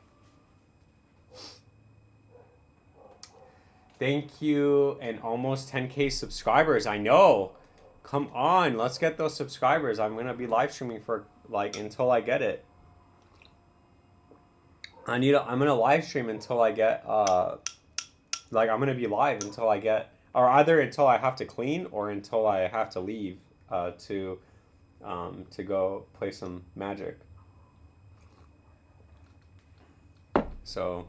Speaker 1: Thank you, and almost 10K subscribers. I know. Come on, let's get those subscribers. I'm gonna be live streaming for like until I get it. I'm gonna live stream until I get like I'm gonna be live until I get, or either until I have to clean or until I have to leave to go play some Magic. So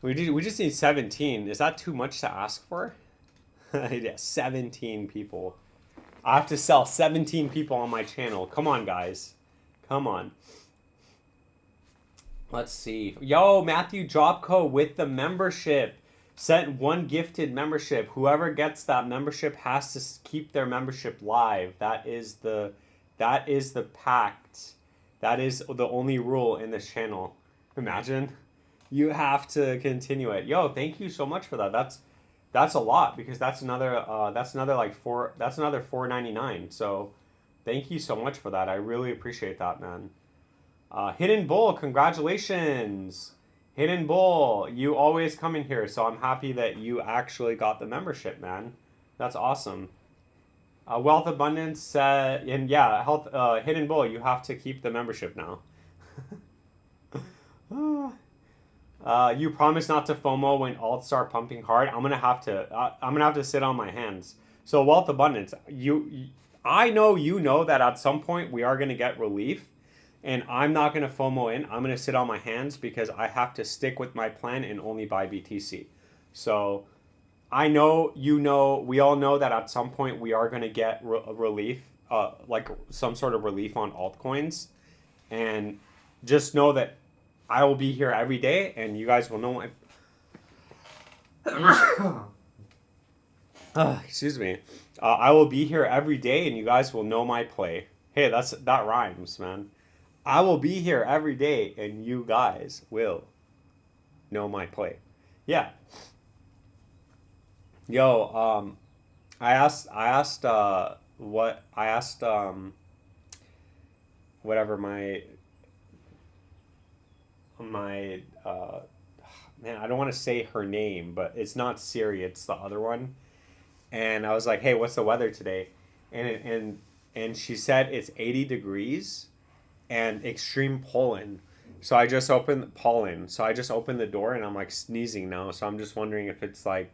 Speaker 1: we just need 17. Is that too much to ask for? Yeah, 17 people. I have to sell 17 people on my channel. Come on, guys. Come on. Let's see. Yo, Matthew Dropco with the membership. Sent one gifted membership. Whoever gets that membership has to keep their membership live. That is the pact. That is the only rule in this channel. Imagine. You have to continue it. Yo, thank you so much for that. That's a lot, because that's another like $4.99. So thank you so much for that. I really appreciate that, man. Hidden Bull, congratulations. Hidden Bull, you always come in here, so I'm happy that you actually got the membership, man. That's awesome. Wealth Abundance, and yeah, Hidden Bull, you have to keep the membership now. You promise not to FOMO when alts start pumping hard. I'm gonna have to sit on my hands. So Wealth Abundance, I know you know that at some point we are gonna get relief, and I'm not gonna FOMO in. I'm gonna sit on my hands because I have to stick with my plan and only buy BTC. So I know you know, we all know that at some point we are gonna get relief, like some sort of relief on altcoins, and just know that I will be here every day, and you guys will know my. Excuse me. I will be here every day, and you guys will know my play. Hey, that rhymes, man. I will be here every day, and you guys will know my play. Yeah. Yo, I asked whatever my man, I don't want to say her name, but it's not Siri, it's the other one. And I was like, hey, what's the weather today? And she said it's 80 degrees and extreme pollen. So I just opened the door, and I'm like sneezing now. So I'm just wondering if it's like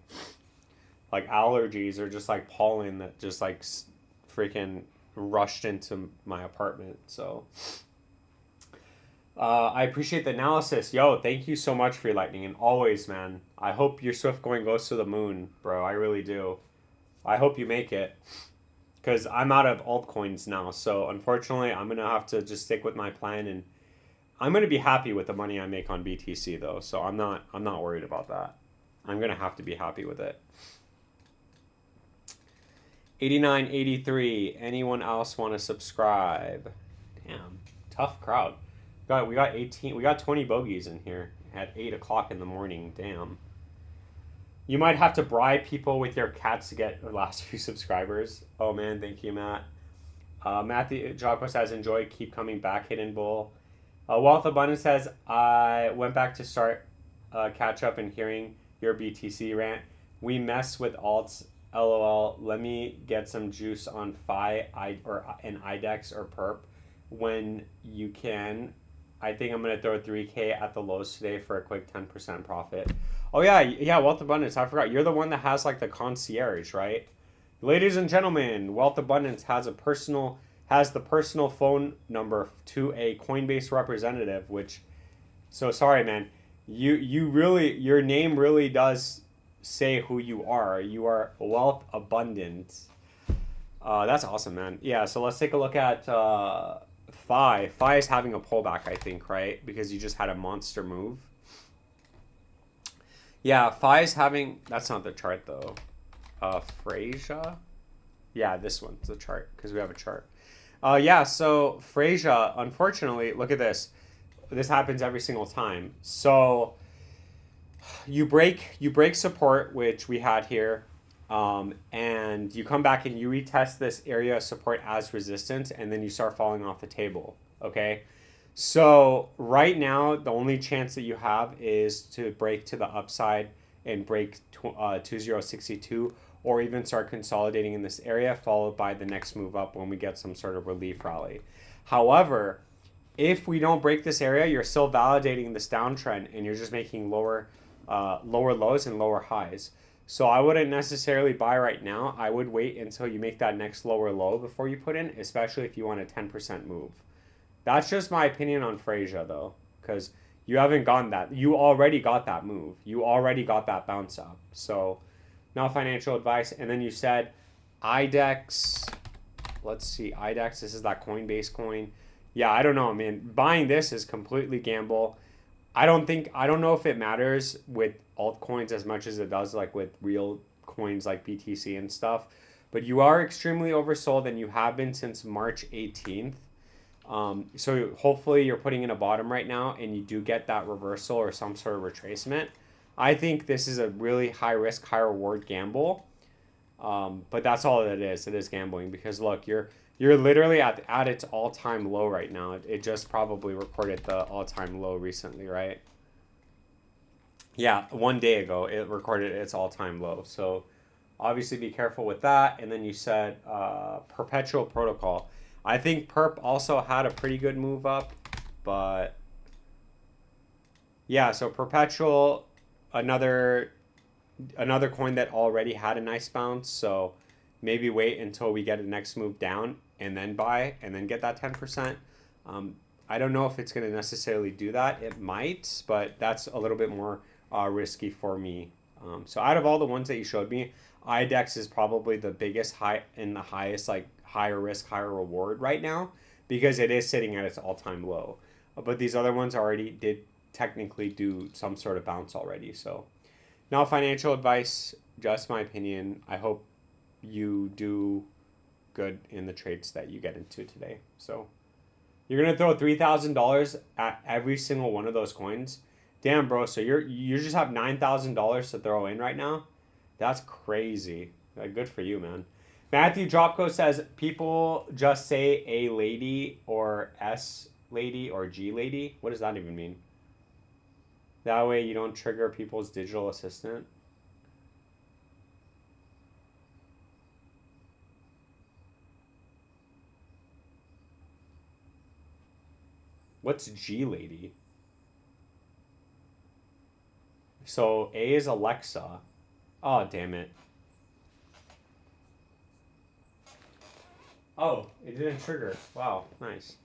Speaker 1: allergies or just like pollen that just like freaking rushed into my apartment. So I appreciate the analysis. Yo, thank you so much for your lightning, and always, man. I hope your Swift Coin goes to the moon, bro. I really do. I hope you make it, because I'm out of altcoins now. So unfortunately, I'm gonna have to just stick with my plan, and I'm gonna be happy with the money I make on BTC though. So I'm not worried about that. I'm gonna have to be happy with it. 89.83. Anyone else want to subscribe? Damn, tough crowd. We got 18. We got 20 bogeys in here at 8 o'clock in the morning. Damn. You might have to bribe people with your cats to get the last few subscribers. Oh man, thank you, Matt. Matthew Jocko says, enjoy, keep coming back, Hidden Bull. Wealth Abundance says, I went back to start catch up and hearing your BTC rant. We mess with alts, LOL. Let me get some juice on FI or an IDEX or perp when you can. I think I'm gonna throw 3K at the lows today for a quick 10% profit. Oh yeah, Wealth Abundance. I forgot. You're the one that has like the concierge, right? Ladies and gentlemen, Wealth Abundance has the personal phone number to a Coinbase representative. Which, so sorry, man. You really, your name really does say who you are. You are wealth abundant. That's awesome, man. Yeah, so let's take a look at Phi. Phi is having a pullback, I think, right? Because you just had a monster move. Yeah, Phi is having... That's not the chart, though. Freysia? Yeah, this one's the chart, because we have a chart. Yeah, so Freysia, unfortunately, look at this. This happens every single time. So you break support, which we had here, and you come back and you retest this area of support as resistance, and then you start falling off the table. Okay, so right now the only chance that you have is to break to the upside and break 2062, or even start consolidating in this area, followed by the next move up when we get some sort of relief rally. However, if we don't break this area, you're still validating this downtrend, and you're just making lower lows and lower highs. So I wouldn't necessarily buy right now. I would wait until you make that next lower low before you put in, especially if you want a 10% move. That's just my opinion on Freysia, though, because you haven't gotten that. You already got that move. You already got that bounce up. So not financial advice. And then you said IDEX. Let's see, IDEX. This is that Coinbase coin. Yeah, I don't know, man. Buying this is completely gamble. I don't know if it matters with altcoins as much as it does like with real coins like BTC and stuff. But you are extremely oversold, and you have been since March 18th. So hopefully you're putting in a bottom right now, and you do get that reversal or some sort of retracement. I think this is a really high risk, high reward gamble. But that's all it is. It is gambling, because look, you're literally at its all-time low right now. It just probably recorded the all-time low recently, right? Yeah, 1 day ago it recorded its all-time low. So obviously be careful with that. And then you said Perpetual Protocol. I think Perp also had a pretty good move up, but yeah, so Perpetual, another coin that already had a nice bounce. So maybe wait until we get a next move down and then buy and then get that 10%. I don't know if it's going to necessarily do that. It might, but that's a little bit more risky for me. So out of all the ones that you showed me, IDEX is probably the biggest the highest, like higher risk, higher reward right now, because it is sitting at its all-time low. But these other ones already did technically do some sort of bounce already. So not financial advice, just my opinion. I hope you do good in the trades that you get into today. So you're gonna throw $3,000 at every single one of those coins. Damn, bro. So you just have $9,000 to throw in right now. That's crazy. Like, good for you, man. Matthew Dropco says people just say A lady or S lady or G lady. What does that even mean? That way you don't trigger people's digital assistant. What's G lady? So A is Alexa. Oh, damn it. Oh, it didn't trigger. Wow, nice.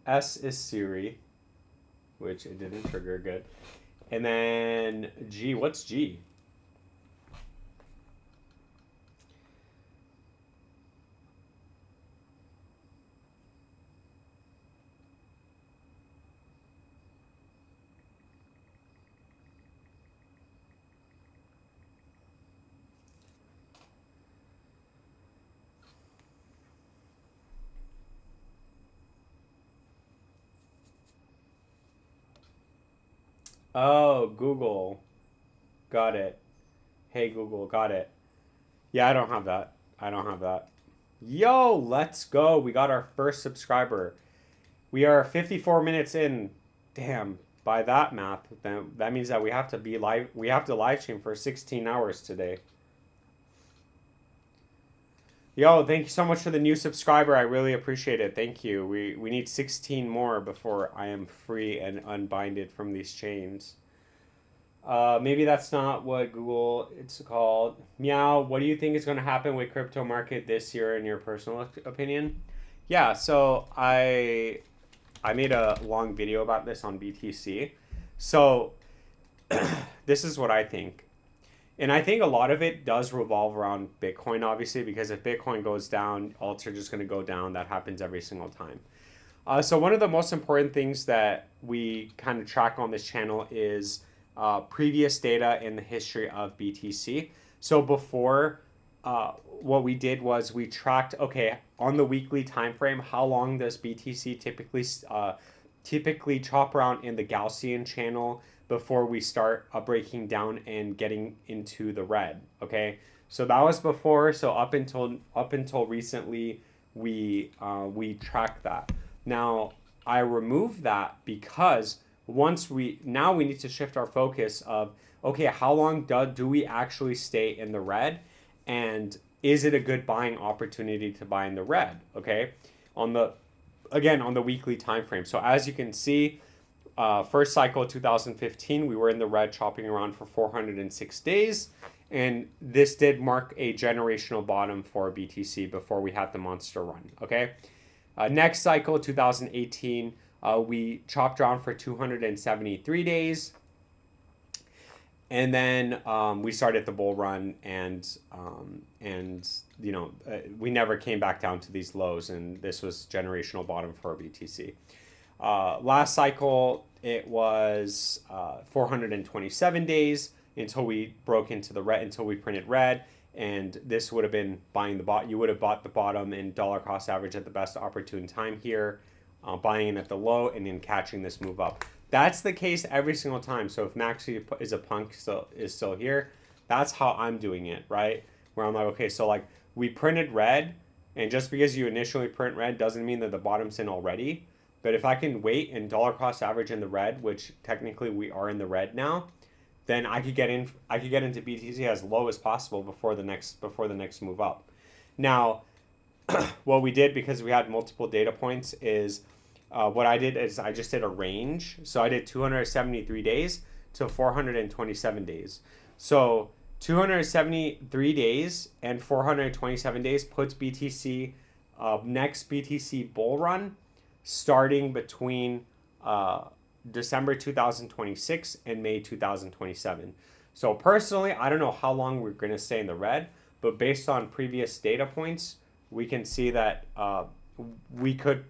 Speaker 1: S is Siri, which it didn't trigger, good. And then G, what's G? Oh, Google. Got it. Hey, Google, got it. Yeah, I don't have that. I don't have that. Yo, let's go. We got our first subscriber. We are 54 minutes in. Damn, by that math, then that means that we have to be live. We have to live stream for 16 hours today. Yo, thank you so much for the new subscriber. I really appreciate it. Thank you. We need 16 more before I am free and unbinded from these chains. Maybe that's not what Google it's called. Meow, what do you think is going to happen with crypto market this year in your personal opinion? Yeah, so I made a long video about this on BTC. So this is what I think. And I think a lot of it does revolve around Bitcoin, obviously, because if Bitcoin goes down, alts are just going to go down. That happens every single time. So one of the most important things that we kind of track on this channel is previous data in the history of BTC. So before, what we did was we tracked, okay, on the weekly time frame, how long does BTC typically chop around in the Gaussian channel before we start breaking down and getting into the red. Okay, so that was before. So up until recently, we tracked that. Now I removed that because now we need to shift our focus of, okay, how long do we actually stay in the red, and is it a good buying opportunity to buy in the red? Okay, on the weekly time frame. So as you can see, first cycle 2015, we were in the red chopping around for 406 days. And this did mark a generational bottom for BTC before we had the monster run. Okay. Next cycle 2018, we chopped around for 273 days. And then we started the bull run, and we never came back down to these lows, and this was generational bottom for BTC. Last cycle, it was 427 days until we broke into the red, until we printed red, and this would have been buying the bot. You would have bought the bottom in dollar cost average at the best opportune time here, buying in at the low, and then catching this move up. That's the case every single time. So if Maxi is a punk is still here, that's how I'm doing it, right? Where I'm like, okay, so like we printed red, and just because you initially print red doesn't mean that the bottom's in already. But if I can wait and dollar cost average in the red, which technically we are in the red now, then I could get into BTC as low as possible before the next move up. Now, what we did, because we had multiple data points, is what I did is I just did a range. So I did 273 days to 427 days. So 273 days and 427 days puts BTC, next BTC bull run starting between December 2026 and May 2027. So personally, I don't know how long we're going to stay in the red, but based on previous data points, we can see that we could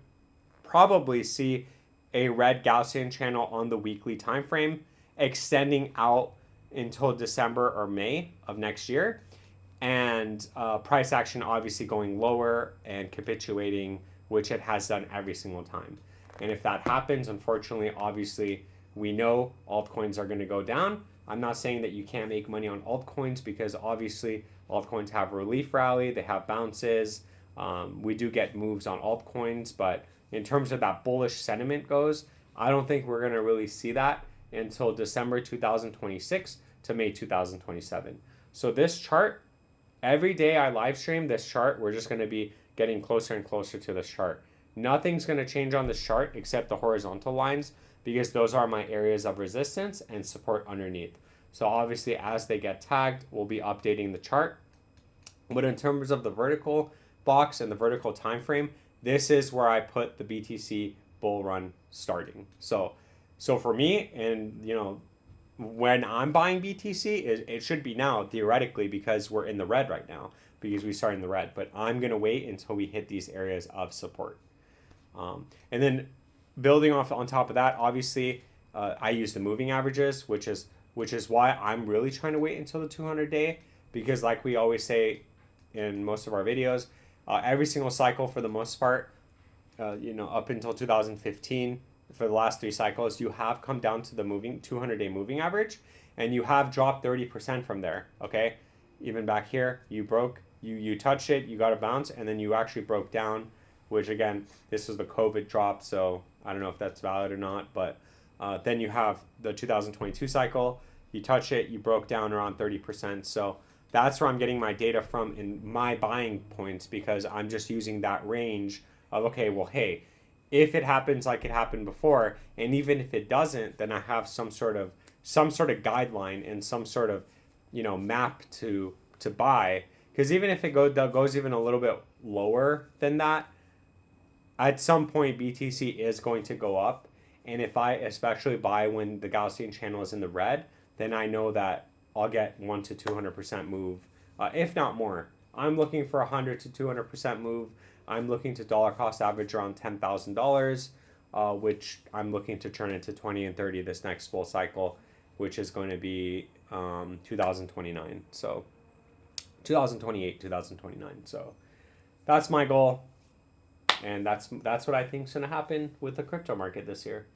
Speaker 1: probably see a red Gaussian channel on the weekly time frame extending out until December or May of next year, and price action obviously going lower and capitulating, which it has done every single time. And if that happens, unfortunately, obviously, we know altcoins are going to go down. I'm not saying that you can't make money on altcoins, because obviously altcoins have relief rally, they have bounces. We do get moves on altcoins, but in terms of that bullish sentiment goes, I don't think we're going to really see that until December 2026 to May 2027. So this chart, every day I live stream this chart, we're just going to be getting closer and closer to this chart. Nothing's going to change on this chart except the horizontal lines, because those are my areas of resistance and support underneath. So obviously, as they get tagged, we'll be updating the chart. But in terms of the vertical box and the vertical time frame, this is where I put the BTC bull run starting. So for me, and when I'm buying BTC, it should be now theoretically, because we're in the red right now, because we started in the red. But I'm gonna wait until we hit these areas of support, and then building off on top of that, obviously, I use the moving averages, which is why I'm really trying to wait until the 200 day, because like we always say in most of our videos, every single cycle for the most part, up until 2015, for the last 3 cycles, you have come down to the 200-day moving average, and you have dropped 30% from there. Okay, even back here, you broke, you touched it, you got a bounce, and then you actually broke down, which again, this was the COVID drop, so I don't know if that's valid or not, but then you have the 2022 cycle, you touch it, you broke down around 30%. So that's where I'm getting my data from in my buying points, because I'm just using that range of, okay, well, hey, if it happens like it happened before, and even if it doesn't, then I have some sort of guideline and some sort of map to buy. Because even if it goes even a little bit lower than that, at some point BTC is going to go up. And if I especially buy when the Gaussian channel is in the red, then I know that I'll get 1 to 200% move, if not more. I'm looking for 100 to 200% move. I'm looking to dollar cost average around $10,000, which I'm looking to turn into 20 and 30 this next bull cycle, which is going to be 2029. So 2028, 2029. So that's my goal, and that's what I think is going to happen with the crypto market this year.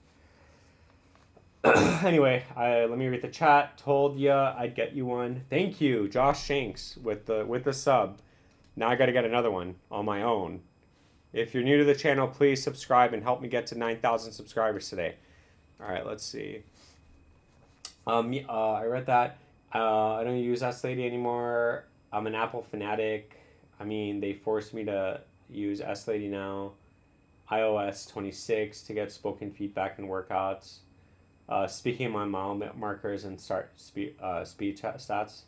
Speaker 1: Anyway, let me read the chat. Told ya I'd get you one. Thank you, Josh Shanks, with the sub. Now I got to get another one on my own. If you're new to the channel, please subscribe and help me get to 9,000 subscribers today. All right, let's see. I read that. I don't use S Lady anymore. I'm an Apple fanatic. I mean, they forced me to use S Lady now. iOS 26 to get spoken feedback and workouts. Speaking of my mile markers and speed stats,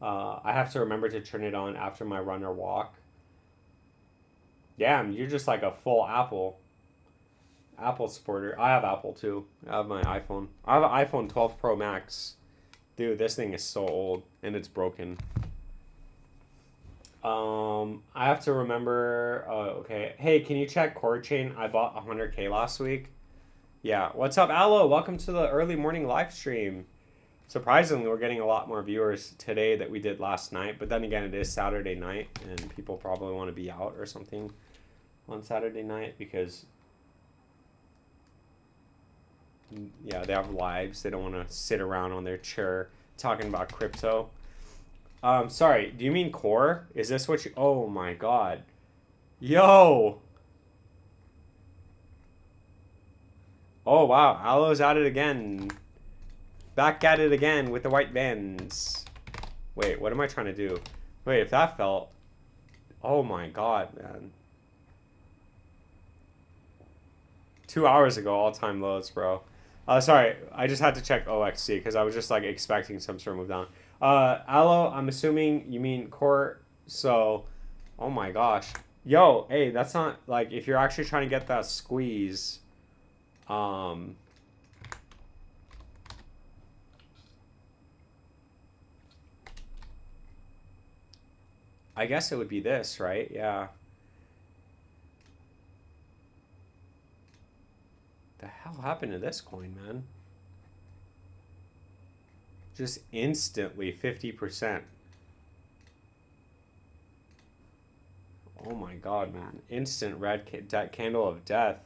Speaker 1: I have to remember to turn it on after my run or walk. Damn, you're just like a full Apple supporter. I have Apple too. I have my iPhone. I have an iPhone 12 Pro Max. Dude, this thing is so old and it's broken. I have to remember. Okay. Hey, can you check Core Chain? I bought 100K last week. Yeah. What's up, Aloe? Welcome to the early morning live stream. Surprisingly, we're getting a lot more viewers today that we did last night. But then again, it is Saturday night, and people probably want to be out or something on Saturday night because, yeah, they have lives. They don't want to sit around on their chair talking about crypto. Sorry, do you mean Core? Is this what you... Oh, my God. Yo! Oh, wow. Aloe's at it again. Back at it again with the white bands. Wait, what am I trying to do? Wait, if that felt... Oh, my God, man. 2 hours ago, all-time lows, bro. Sorry, I just had to check OXC because I was just, like, expecting some sort of move down. Aloe, I'm assuming you mean Core, so... Oh, my gosh. Yo, hey, that's not... Like, if you're actually trying to get that squeeze... I guess it would be this, right? Yeah. The hell happened to this coin, man? Just instantly 50%. Oh my God, man. Instant red candle of death.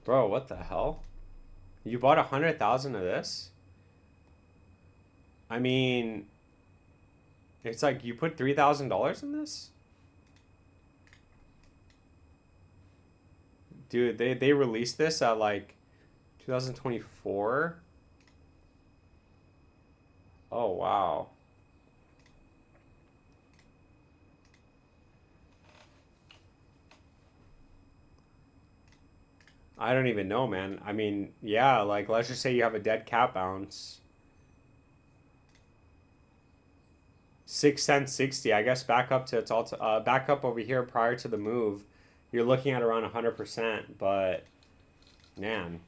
Speaker 1: Bro, what the hell? You bought 100,000 of this? I mean, it's like you put $3,000 in this? Dude, they released this at like 2024. Oh, wow. I don't even know, man. I mean, yeah, like, let's just say you have a dead cat bounce. 6 cents 60. I guess back up to back up over here prior to the move. You're looking at around 100%, but man.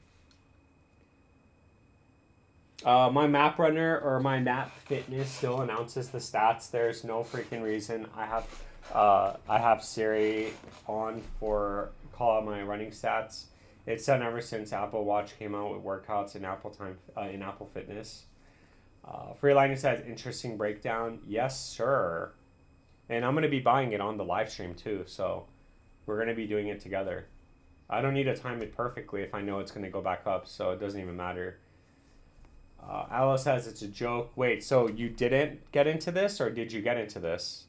Speaker 1: My map runner or my map fitness still announces the stats. There's no freaking reason I have Siri on for call out my running stats. It's done ever since Apple Watch came out with workouts in Apple Fitness. Freelining says interesting breakdown. Yes, sir. And I'm gonna be buying it on the live stream too, so we're gonna be doing it together. I don't need to time it perfectly if I know it's gonna go back up, so it doesn't even matter. Alice says it's a joke. Wait, so you didn't get into this, or did you get into this?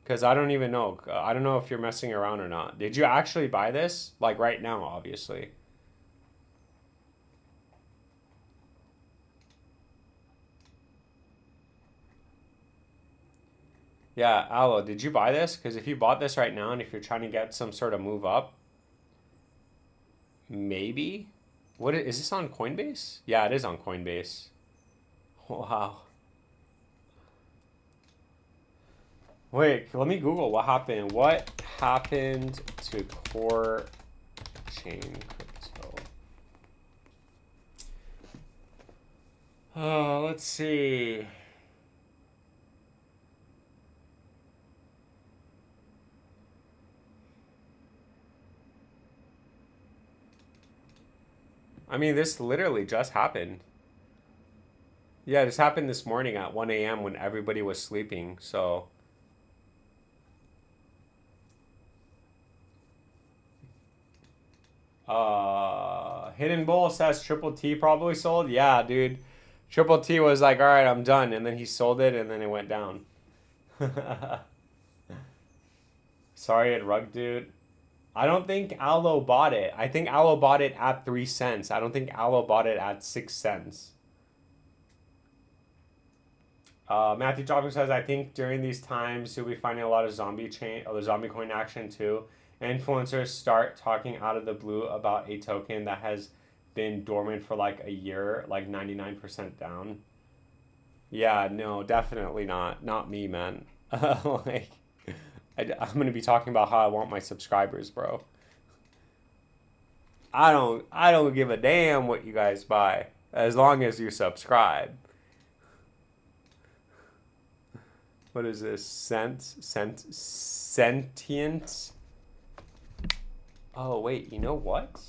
Speaker 1: Because I don't even know. I don't know if you're messing around or not. Did you actually buy this? Like right now, obviously. Yeah, Aloe, did you buy this? Because if you bought this right now and if you're trying to get some sort of move up, Maybe. Is this on Coinbase? Yeah, it is on Coinbase. Wow. Wait, let me Google what happened. What happened to core chain crypto? Let's see. I mean, this literally just happened. Yeah, this happened this morning at 1 a.m. when everybody was sleeping, so. Hidden Bull says Triple T probably sold. Yeah, dude. Triple T was like, all right, I'm done. And then he sold it and then it went down. Sorry, it rug, dude. I don't think Allo bought it. I think Allo bought it at 3 cents. I don't think Allo bought it at 6 cents. Matthew Jobber says, I think during these times you'll be finding a lot of zombie coin action too. Influencers start talking out of the blue about a token that has been dormant for like a year, like 99% down. Yeah, no, definitely not. Not me, man. Like, I'm gonna be talking about how I want my subscribers, bro. I don't give a damn what you guys buy as long as you subscribe. What is this? Sentience? Oh, wait, you know what?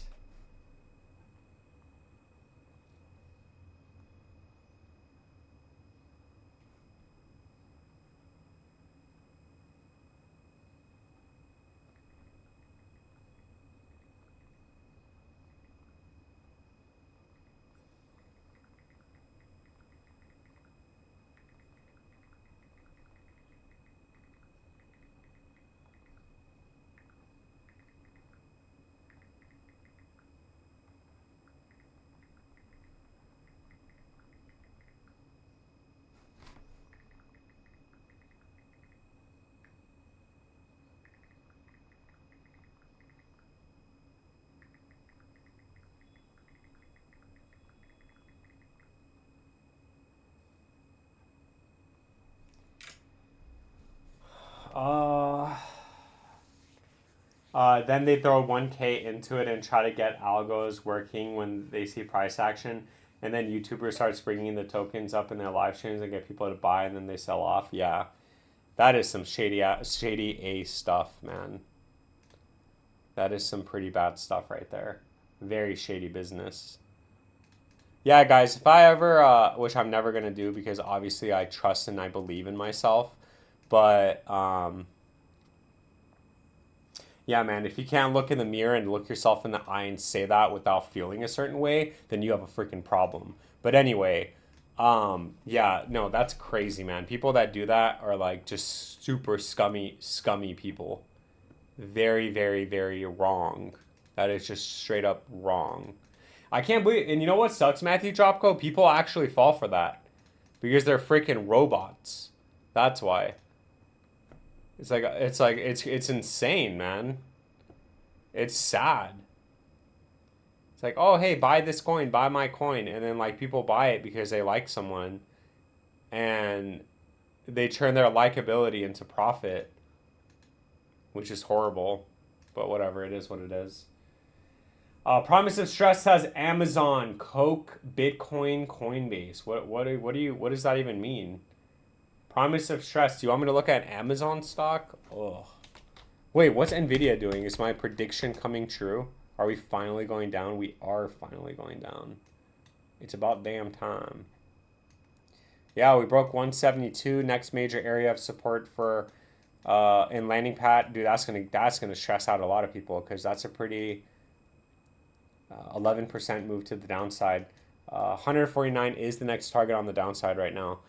Speaker 1: Then they throw 1K into it and try to get algos working when they see price action. And then YouTubers start bringing the tokens up in their live streams and get people to buy and then they sell off. Yeah. That is some shady A stuff, man. That is some pretty bad stuff right there. Very shady business. Yeah, guys, if I ever, which I'm never going to do because obviously I trust and I believe in myself. But, yeah, man, if you can't look in the mirror and look yourself in the eye and say that without feeling a certain way, then you have a freaking problem. But anyway, yeah, no, that's crazy, man. People that do that are like just super scummy people. Very, very, very wrong. That is just straight up wrong. I can't believe, and you know what sucks, Matthew Dropco? People actually fall for that because they're freaking robots. That's why. It's insane, man. It's sad. It's like, oh, hey, buy this coin, buy my coin, and then like people buy it because they like someone, and they turn their likability into profit, which is horrible, but whatever, it is what it is. Promise of Stress has Amazon, Coke, Bitcoin, Coinbase. What does that even mean? Promise of Stress. Do you want me to look at Amazon stock? Ugh. Wait, what's Nvidia doing? Is my prediction coming true? Are we finally going down? We are finally going down. It's about damn time. Yeah, we broke 172. Next major area of support for in landing pad. Dude, that's gonna stress out a lot of people because that's a pretty 11% move to the downside. 149 is the next target on the downside right now.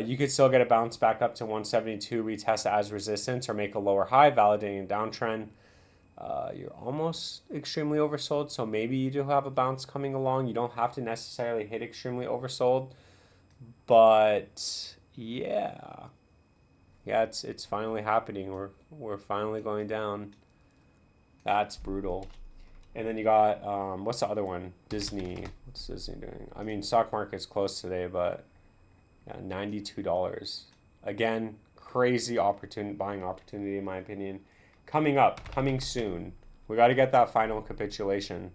Speaker 1: You could still get a bounce back up to 172, retest as resistance, or make a lower high, validating a downtrend. You're almost extremely oversold, so maybe you do have a bounce coming along. You don't have to necessarily hit extremely oversold, but yeah, it's finally happening. We're finally going down. That's brutal. And then you got what's the other one? Disney. What's Disney doing? I mean, stock market's close today, but yeah, $92. Again, crazy buying opportunity in my opinion. Coming up, coming soon. We got to get that final capitulation.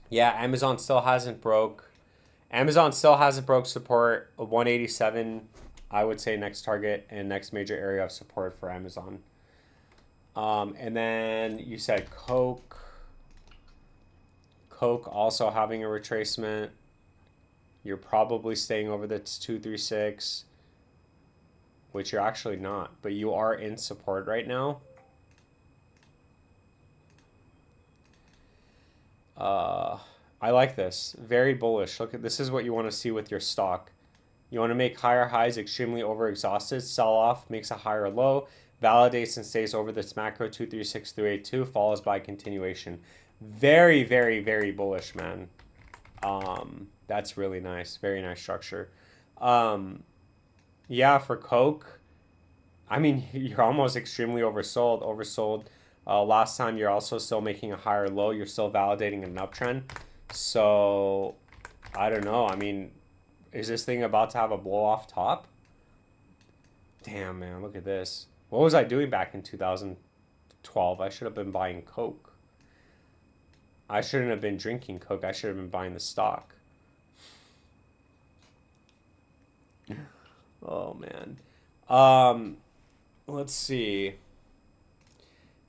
Speaker 1: Yeah, Amazon still hasn't broke support. 187, I would say next target and next major area of support for Amazon. And then you said Coke. Coke also having a retracement. You're probably staying over the 236, which you're actually not, but you are in support right now. I like this. Very bullish. Look at this is what you want to see with your stock. You want to make higher highs extremely overexhausted, sell off, makes a higher low, validates and stays over this macro 236 through 82, follows by continuation. Very, very, very bullish, man. That's really nice. Very nice structure. Yeah, for Coke, I mean, you're almost extremely oversold. Last time you're also still making a higher low. You're still validating an uptrend. So, I don't know. I mean, is this thing about to have a blow off top? Damn, man, look at this. What was I doing back in 2012? I should have been buying Coke. I shouldn't have been drinking Coke. I should have been buying the stock. Oh, man. Let's see.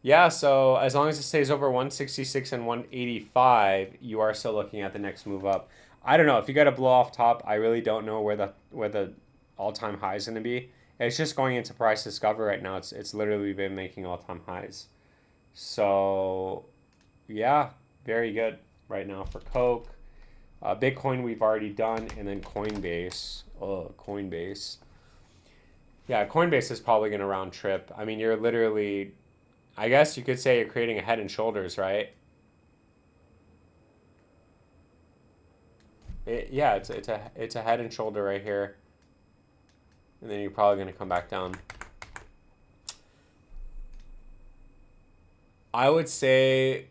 Speaker 1: Yeah, so as long as it stays over 166 and 185, you are still looking at the next move up. I don't know. If you got a blow off top, I really don't know where the all-time high is going to be. It's just going into price discovery right now. It's literally been making all-time highs. So, yeah, very good right now for Coke. Bitcoin we've already done, and then Coinbase. Oh, Coinbase. Yeah, Coinbase is probably going to round trip. I mean, you're literally, I guess you could say you're creating a head and shoulders, right? Yeah, it's a head and shoulder right here. And then you're probably going to come back down. I would say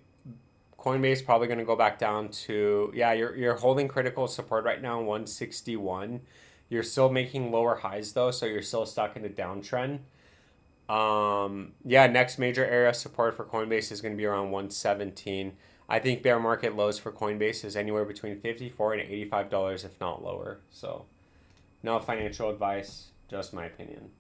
Speaker 1: Coinbase probably going to go back down to, yeah, you're holding critical support right now, 161. You're still making lower highs though, so you're still stuck in a downtrend. Yeah, next major area of support for Coinbase is going to be around 117. I think bear market lows for Coinbase is anywhere between $54 and $85, if not lower. So, no financial advice, just my opinion.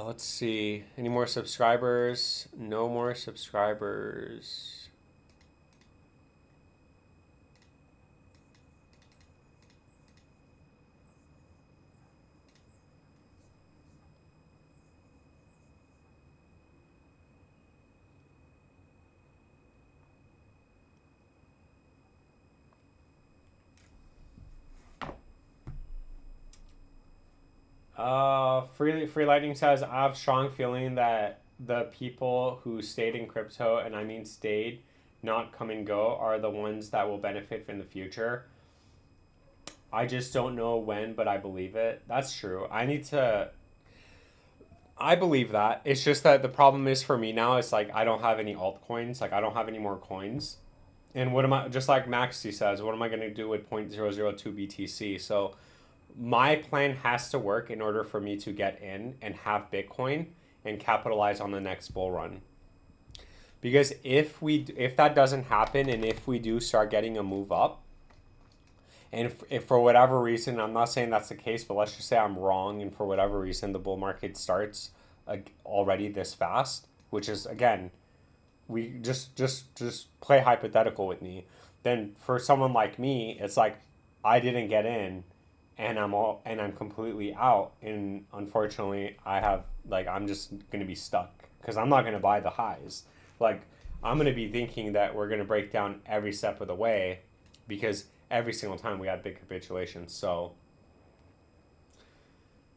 Speaker 1: Let's see. Any more subscribers? No more subscribers. Free Lightning says, I have strong feeling that the people who stayed in crypto, and I mean stayed, not come and go, are the ones that will benefit from the future. I just don't know when, but I believe it. That's true. I believe that. It's just that the problem is for me now, it's like I don't have any altcoins. Like I don't have any more coins. And what am I, just like Maxi says, what am I going to do with 0.002 BTC? So my plan has to work in order for me to get in and have Bitcoin and capitalize on the next bull run. Because if that doesn't happen and if we do start getting a move up, And if for whatever reason, I'm not saying that's the case, but let's just say I'm wrong, and for whatever reason the bull market starts already this fast, which is again, we just play hypothetical with me. Then for someone like me, it's like I didn't get in, and I'm completely out, and unfortunately I have like I'm just gonna be stuck because I'm not gonna buy the highs. Like I'm gonna be thinking that we're gonna break down every step of the way, because every single time we had big capitulations. So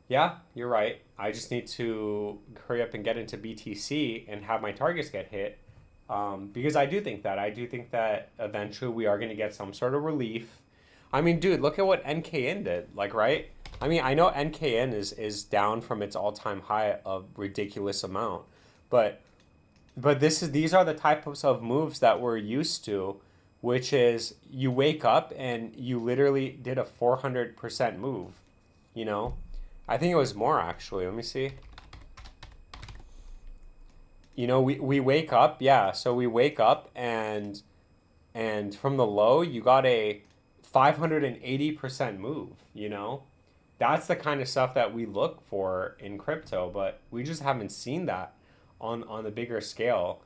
Speaker 1: yeah, you're right. I just need to hurry up and get into BTC and have my targets get hit. Because I do think that eventually we are going to get some sort of relief. I mean, dude, look at what NKN did. Like, right? I mean, I know NKN is down from its all time high of ridiculous amount, but these are the types of moves that we're used to, which is you wake up and you literally did a 400% move. You know, I think it was more actually. Let me see. You know, we wake up, yeah. So we wake up and from the low you got a 580% move. You know, that's the kind of stuff that we look for in crypto, but we just haven't seen that on the bigger scale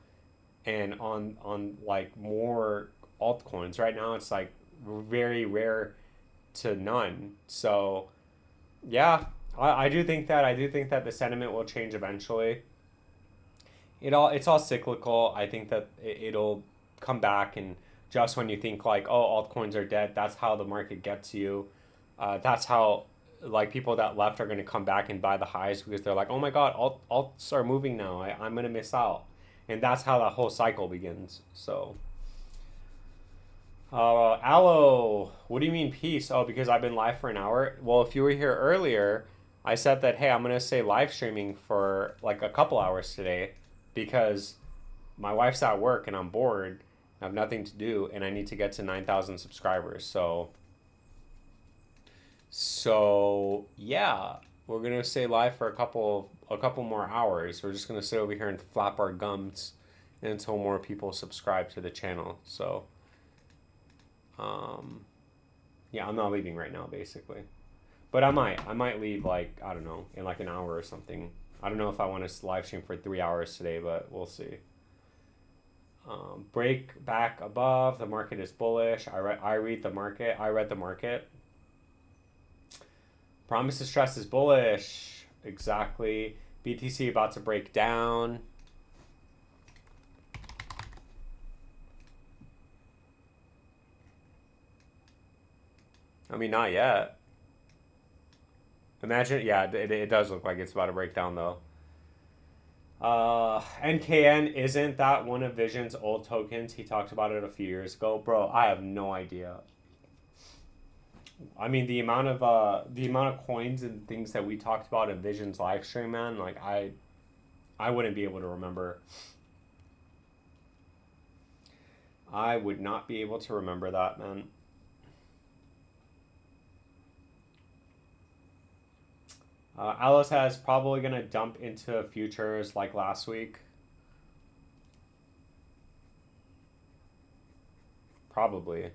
Speaker 1: and on like more altcoins. Right now it's like very rare to none. So yeah, I do think that the sentiment will change eventually. It's all cyclical. I think that it'll come back, and just when you think like, oh, altcoins are dead, that's how the market gets you. That's how like people that left are going to come back and buy the highs because they're like, oh my god, alts are moving now. I'm going to miss out, and that's how that whole cycle begins. So, Aloe, what do you mean peace? Oh, because I've been live for an hour. Well, if you were here earlier, I said that hey, I'm going to say live streaming for like a couple hours today because my wife's at work and I'm bored. I have nothing to do, and I need to get to 9,000 subscribers. So yeah, we're gonna stay live for a couple more hours. We're just gonna sit over here and flap our gums until more people subscribe to the channel. So um, yeah, I'm not leaving right now, basically, but I might leave like I don't know in like an hour or something. I don't know if I want to live stream for 3 hours today, but we'll see. Break back above. The market is bullish. I read the market. I read the market. Promise to stress is bullish. Exactly. BTC about to break down. I mean, not yet. Imagine, yeah, it does look like it's about to break down though. NKN, isn't that one of Vision's old tokens? He talked about it a few years ago. Bro, I have no idea. I mean, the amount of coins and things that we talked about in Vision's live stream, man, like I wouldn't be able to remember. I would not be able to remember that, man. Alice has probably going to dump into futures like last week. Probably.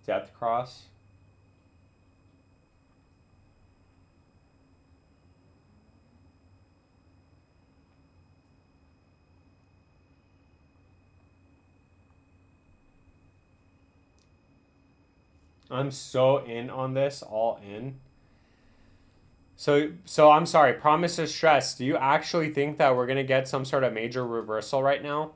Speaker 1: Death cross. I'm so in on this, all in. So I'm sorry, promise is stress. Do you actually think that we're gonna get some sort of major reversal right now?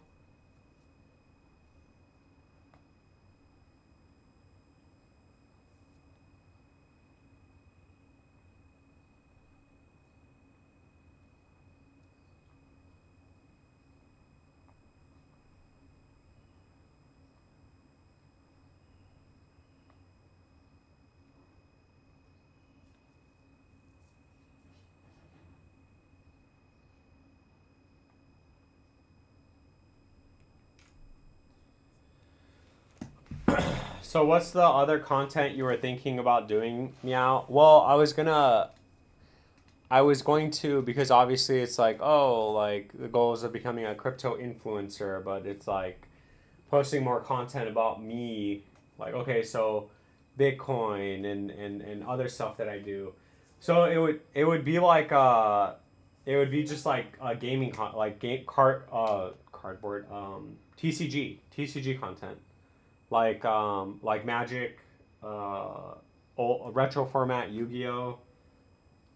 Speaker 1: So what's the other content you were thinking about doing, Meow? Well, I was going to, because obviously it's like, oh, like the goals of becoming a crypto influencer, but it's like posting more content about me, like, okay, so Bitcoin and other stuff that I do. So it would be like it would be just like a gaming like cardboard TCG content, like Magic, old retro format Yu-Gi-Oh,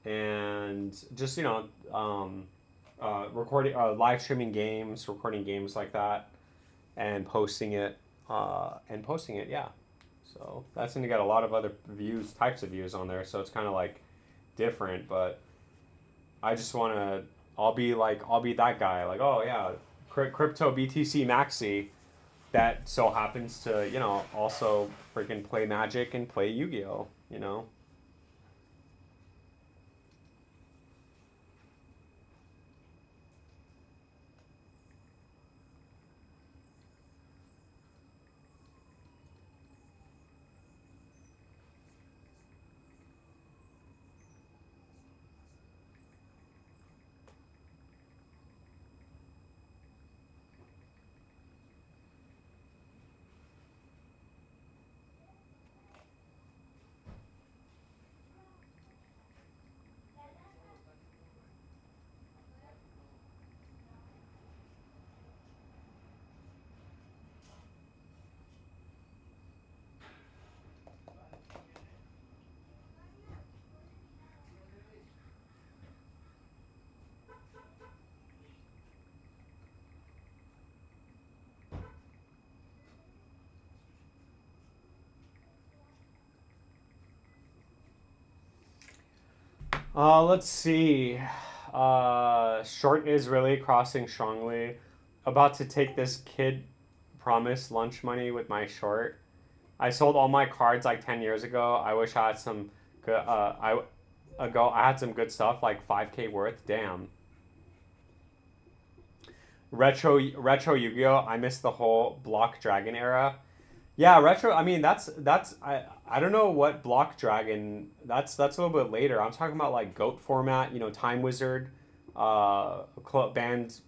Speaker 1: and just recording live streaming games, recording games like that, and posting it, yeah. So that's going to get a lot of other types of views on there. So it's kind of like different, but I just want to. I'll be that guy. Like, oh yeah, crypto BTC Maxi, that so happens to also freaking play Magic and play Yu-Gi-Oh. You know. Let's see. Short is really crossing strongly. About to take this kid promise lunch money with my short. I sold all my cards like 10 years ago. I wish I had some good. I had some good stuff like 5K worth. Damn. Retro Yu-Gi-Oh. I missed the whole Block Dragon era. Yeah, retro. I mean, that's I don't know what Block Dragon. That's a little bit later. I'm talking about like Goat format. Time Wizard, band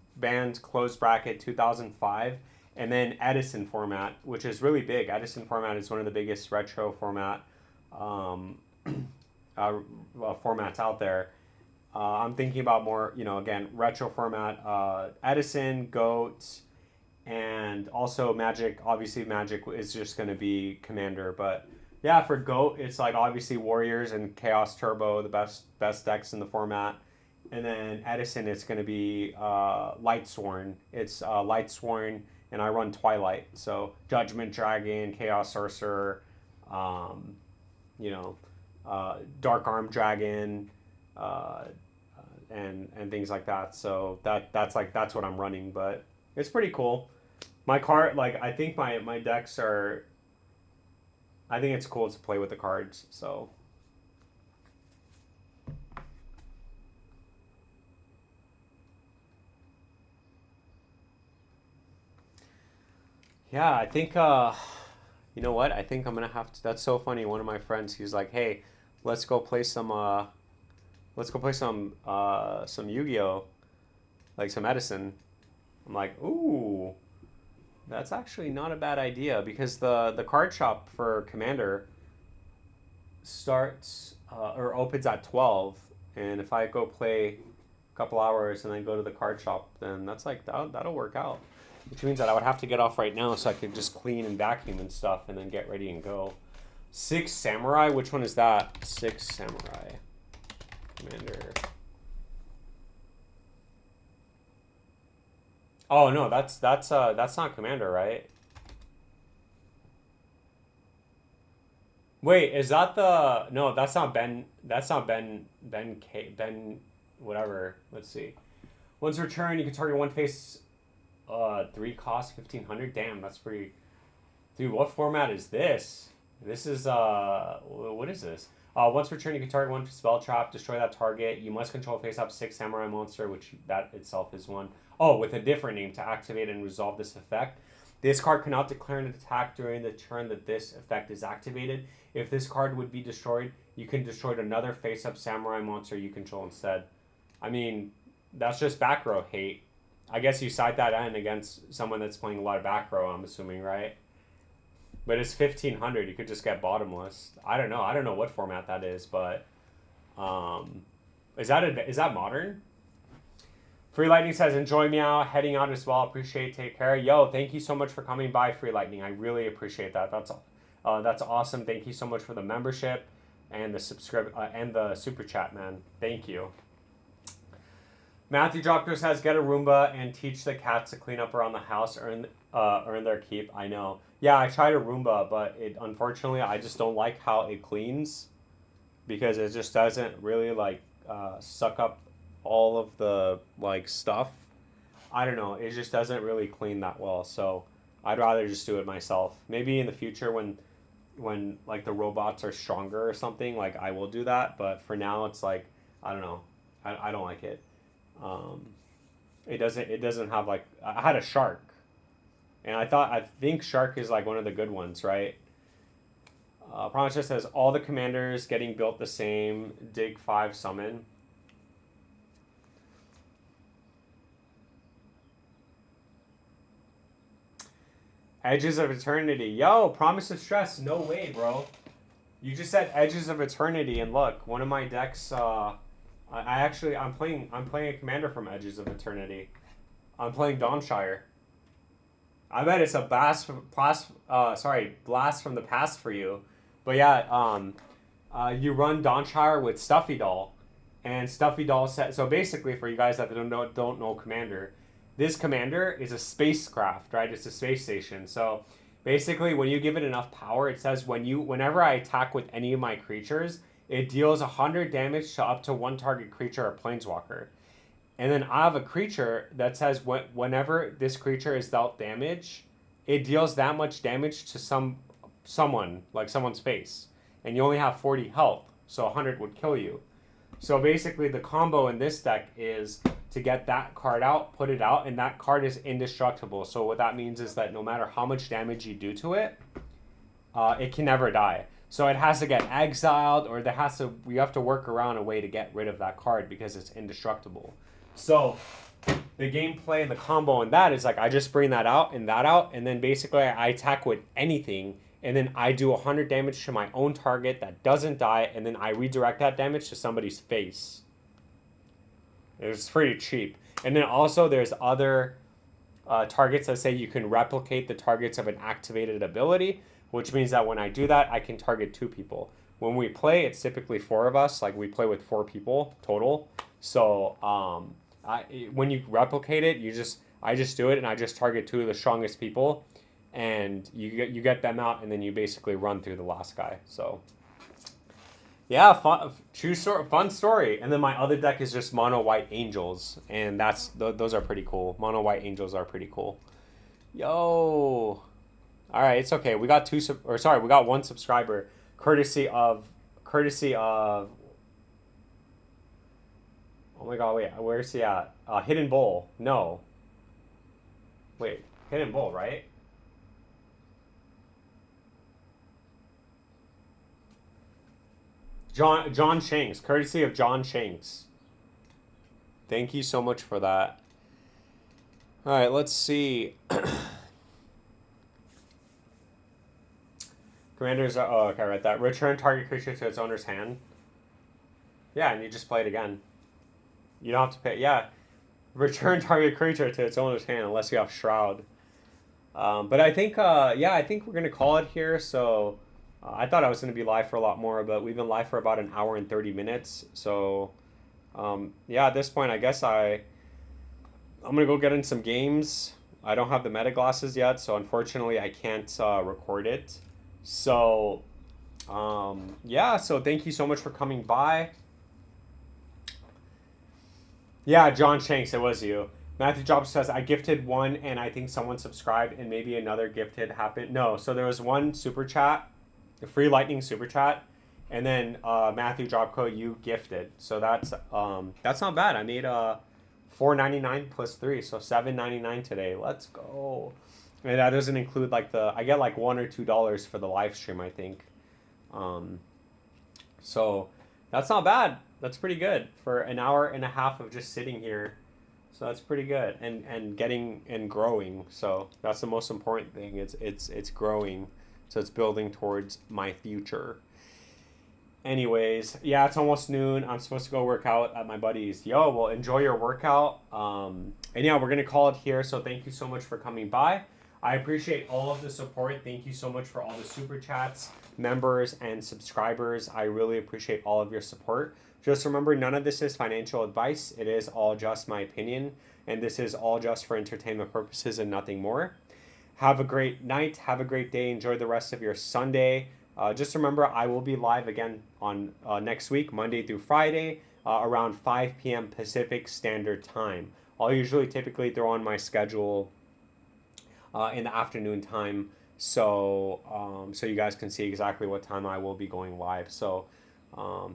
Speaker 1: closed bracket 2005, and then Edison format, which is really big. Edison format is one of the biggest retro format um, formats out there. I'm thinking about more, again, retro format, Edison, Goat, and also Magic. Obviously, Magic is just going to be Commander, but yeah, for Goat, it's like obviously Warriors and Chaos Turbo, the best decks in the format, and then Edison, it's going to be Lightsworn. It's Lightsworn, and I run Twilight, so Judgment Dragon, Chaos Sorcerer, um, you know, Dark Arm Dragon. Uh, and things like that. So that's what I'm running, but it's pretty cool. My card, like, I think my decks are. I think it's cool to play with the cards. So yeah, I think you know what? I think I'm gonna have to. That's so funny. One of my friends, he's like, "Hey, let's go play some. Let's go play some Yu-Gi-Oh, like some Edison." I'm like, "Ooh, that's actually not a bad idea because the card shop for Commander starts or opens at 12, and if I go play a couple hours and then go to the card shop, then that's like that'll work out." Which means that I would have to get off right now so I could just clean and vacuum and stuff and then get ready and go. Six Samurai? Which one is that? Six Samurai. Commander. Oh no, that's not Commander, right? Wait, is that the no, that's not Ben, Ben whatever. Let's see. Once returned, you can target one face 3 cost 1500. Damn, that's pretty. Dude, what format is this? This is what is this? Once returned, you can target one spell trap, destroy that target. You must control face up 6 samurai monster, which that itself is one. Oh, with a different name to activate and resolve this effect. This card cannot declare an attack during the turn that this effect is activated. If this card would be destroyed, you can destroy another face-up samurai monster you control instead. I mean, that's just back row hate. I guess you side that in against someone that's playing a lot of back row, I'm assuming, right? But it's 1500. You could just get bottomless. I don't know. I don't know what format that is, but is that modern? Free Lightning says, enjoy meow, heading out as well. Appreciate, take care. Yo, thank you so much for coming by, Free Lightning. I really appreciate that. That's awesome. Thank you so much for the membership and the and the super chat, man. Thank you. Matthew Dropker says, get a Roomba and teach the cats to clean up around the house, earn their keep. I know. Yeah, I tried a Roomba, but unfortunately I just don't like how it cleans because it just doesn't really like suck up all of the like stuff. I don't know. It just doesn't really clean that well. So I'd rather just do it myself. Maybe in the future when like the robots are stronger or something, like I will do that. But for now, it's like I don't know. I don't like it. It doesn't have like I had a shark, and I think shark is like one of the good ones, right? Promise just says all the commanders getting built the same. Dig 5 summon. Edges of Eternity. Yo, Promise of Stress. No way, bro. You just said Edges of Eternity, and look, one of my decks. I'm playing a commander from Edges of Eternity. I'm playing Dawnshire. I bet it's a blast from the past for you. But yeah, you run Dawnshire with Stuffy Doll, and Stuffy Doll set. So basically, for you guys that don't know Commander. This commander is a spacecraft, right? It's a space station. So basically, when you give it enough power, it says whenever I attack with any of my creatures, it deals 100 damage to up to one target creature or planeswalker. And then I have a creature that says whenever this creature is dealt damage, it deals that much damage to someone, like someone's face. And you only have 40 health, so 100 would kill you. So basically, the combo in this deck is to get that card out, put it out, and that card is indestructible. So what that means is that no matter how much damage you do to it, it can never die. So it has to get exiled, or we have to work around a way to get rid of that card because it's indestructible. So the gameplay and the combo in that is like I just bring that out, and then basically I attack with anything, and then I do 100 damage to my own target that doesn't die, and then I redirect that damage to somebody's face. It's pretty cheap. And then also there's other targets that say you can replicate the targets of an activated ability, which means that when I do that, I can target 2 people. When we play, it's typically 4 of us. Like we play with 4 people total. So when you replicate it, I just do it and I just target 2 of the strongest people, and you get them out, and then you basically run through the last guy. So. Yeah, fun story. And then my other deck is just mono white angels, and those are pretty cool. Mono white angels are pretty cool. Yo, all right, it's okay. We got we got 1 subscriber, courtesy of. Oh my God, wait, where's he at? Hidden Bowl. No. Wait, Hidden Bowl, right? John Shanks, courtesy of John Shanks. Thank you so much for that. All right, let's see. Commanders are... Oh, okay, I read that. Return target creature to its owner's hand. Yeah, and you just play it again. You don't have to pay... Yeah. Return target creature to its owner's hand unless you have Shroud. But I think... I think we're going to call it here, so... I thought I was going to be live for a lot more, but we've been live for about an hour and 30 minutes. So, at this point, I guess I'm going to go get in some games. I don't have the meta glasses yet, so unfortunately I can't record it. So, so thank you so much for coming by. Yeah, John Shanks, it was you. Matthew Jobs says, I gifted 1, and I think someone subscribed, and maybe another gifted happened. No, so there was 1 super chat. The Free Lightning super chat, and then Matthew Dropco, you gifted. So that's not bad. I made $4.99 plus 3, so $7.99 today. Let's go. And that doesn't include like I get like $1 or $2 for the live stream, I think. So that's not bad. That's pretty good for an hour and a half of just sitting here. So that's pretty good, and getting and growing. So that's the most important thing. It's growing, so it's building towards my future. Anyways, yeah, it's almost noon. I'm supposed to go work out at my buddy's. Yo, well, enjoy your workout. And yeah, we're gonna call it here. So thank you so much for coming by. I appreciate all of the support. Thank you so much for all the super chats, members, and subscribers. I really appreciate all of your support. Just remember, none of this is financial advice. It is all just my opinion, and this is all just for entertainment purposes and nothing more. Have a great night. Have a great day. Enjoy the rest of your Sunday. Just remember, I will be live again on next week, Monday through Friday, around 5 p.m. Pacific Standard Time. I'll usually typically throw on my schedule in the afternoon time, so you guys can see exactly what time I will be going live. So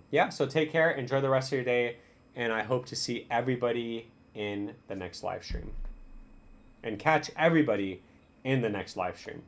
Speaker 1: yeah, so take care, enjoy the rest of your day, and I hope to see everybody in the next live stream, and catch everybody in the next live stream.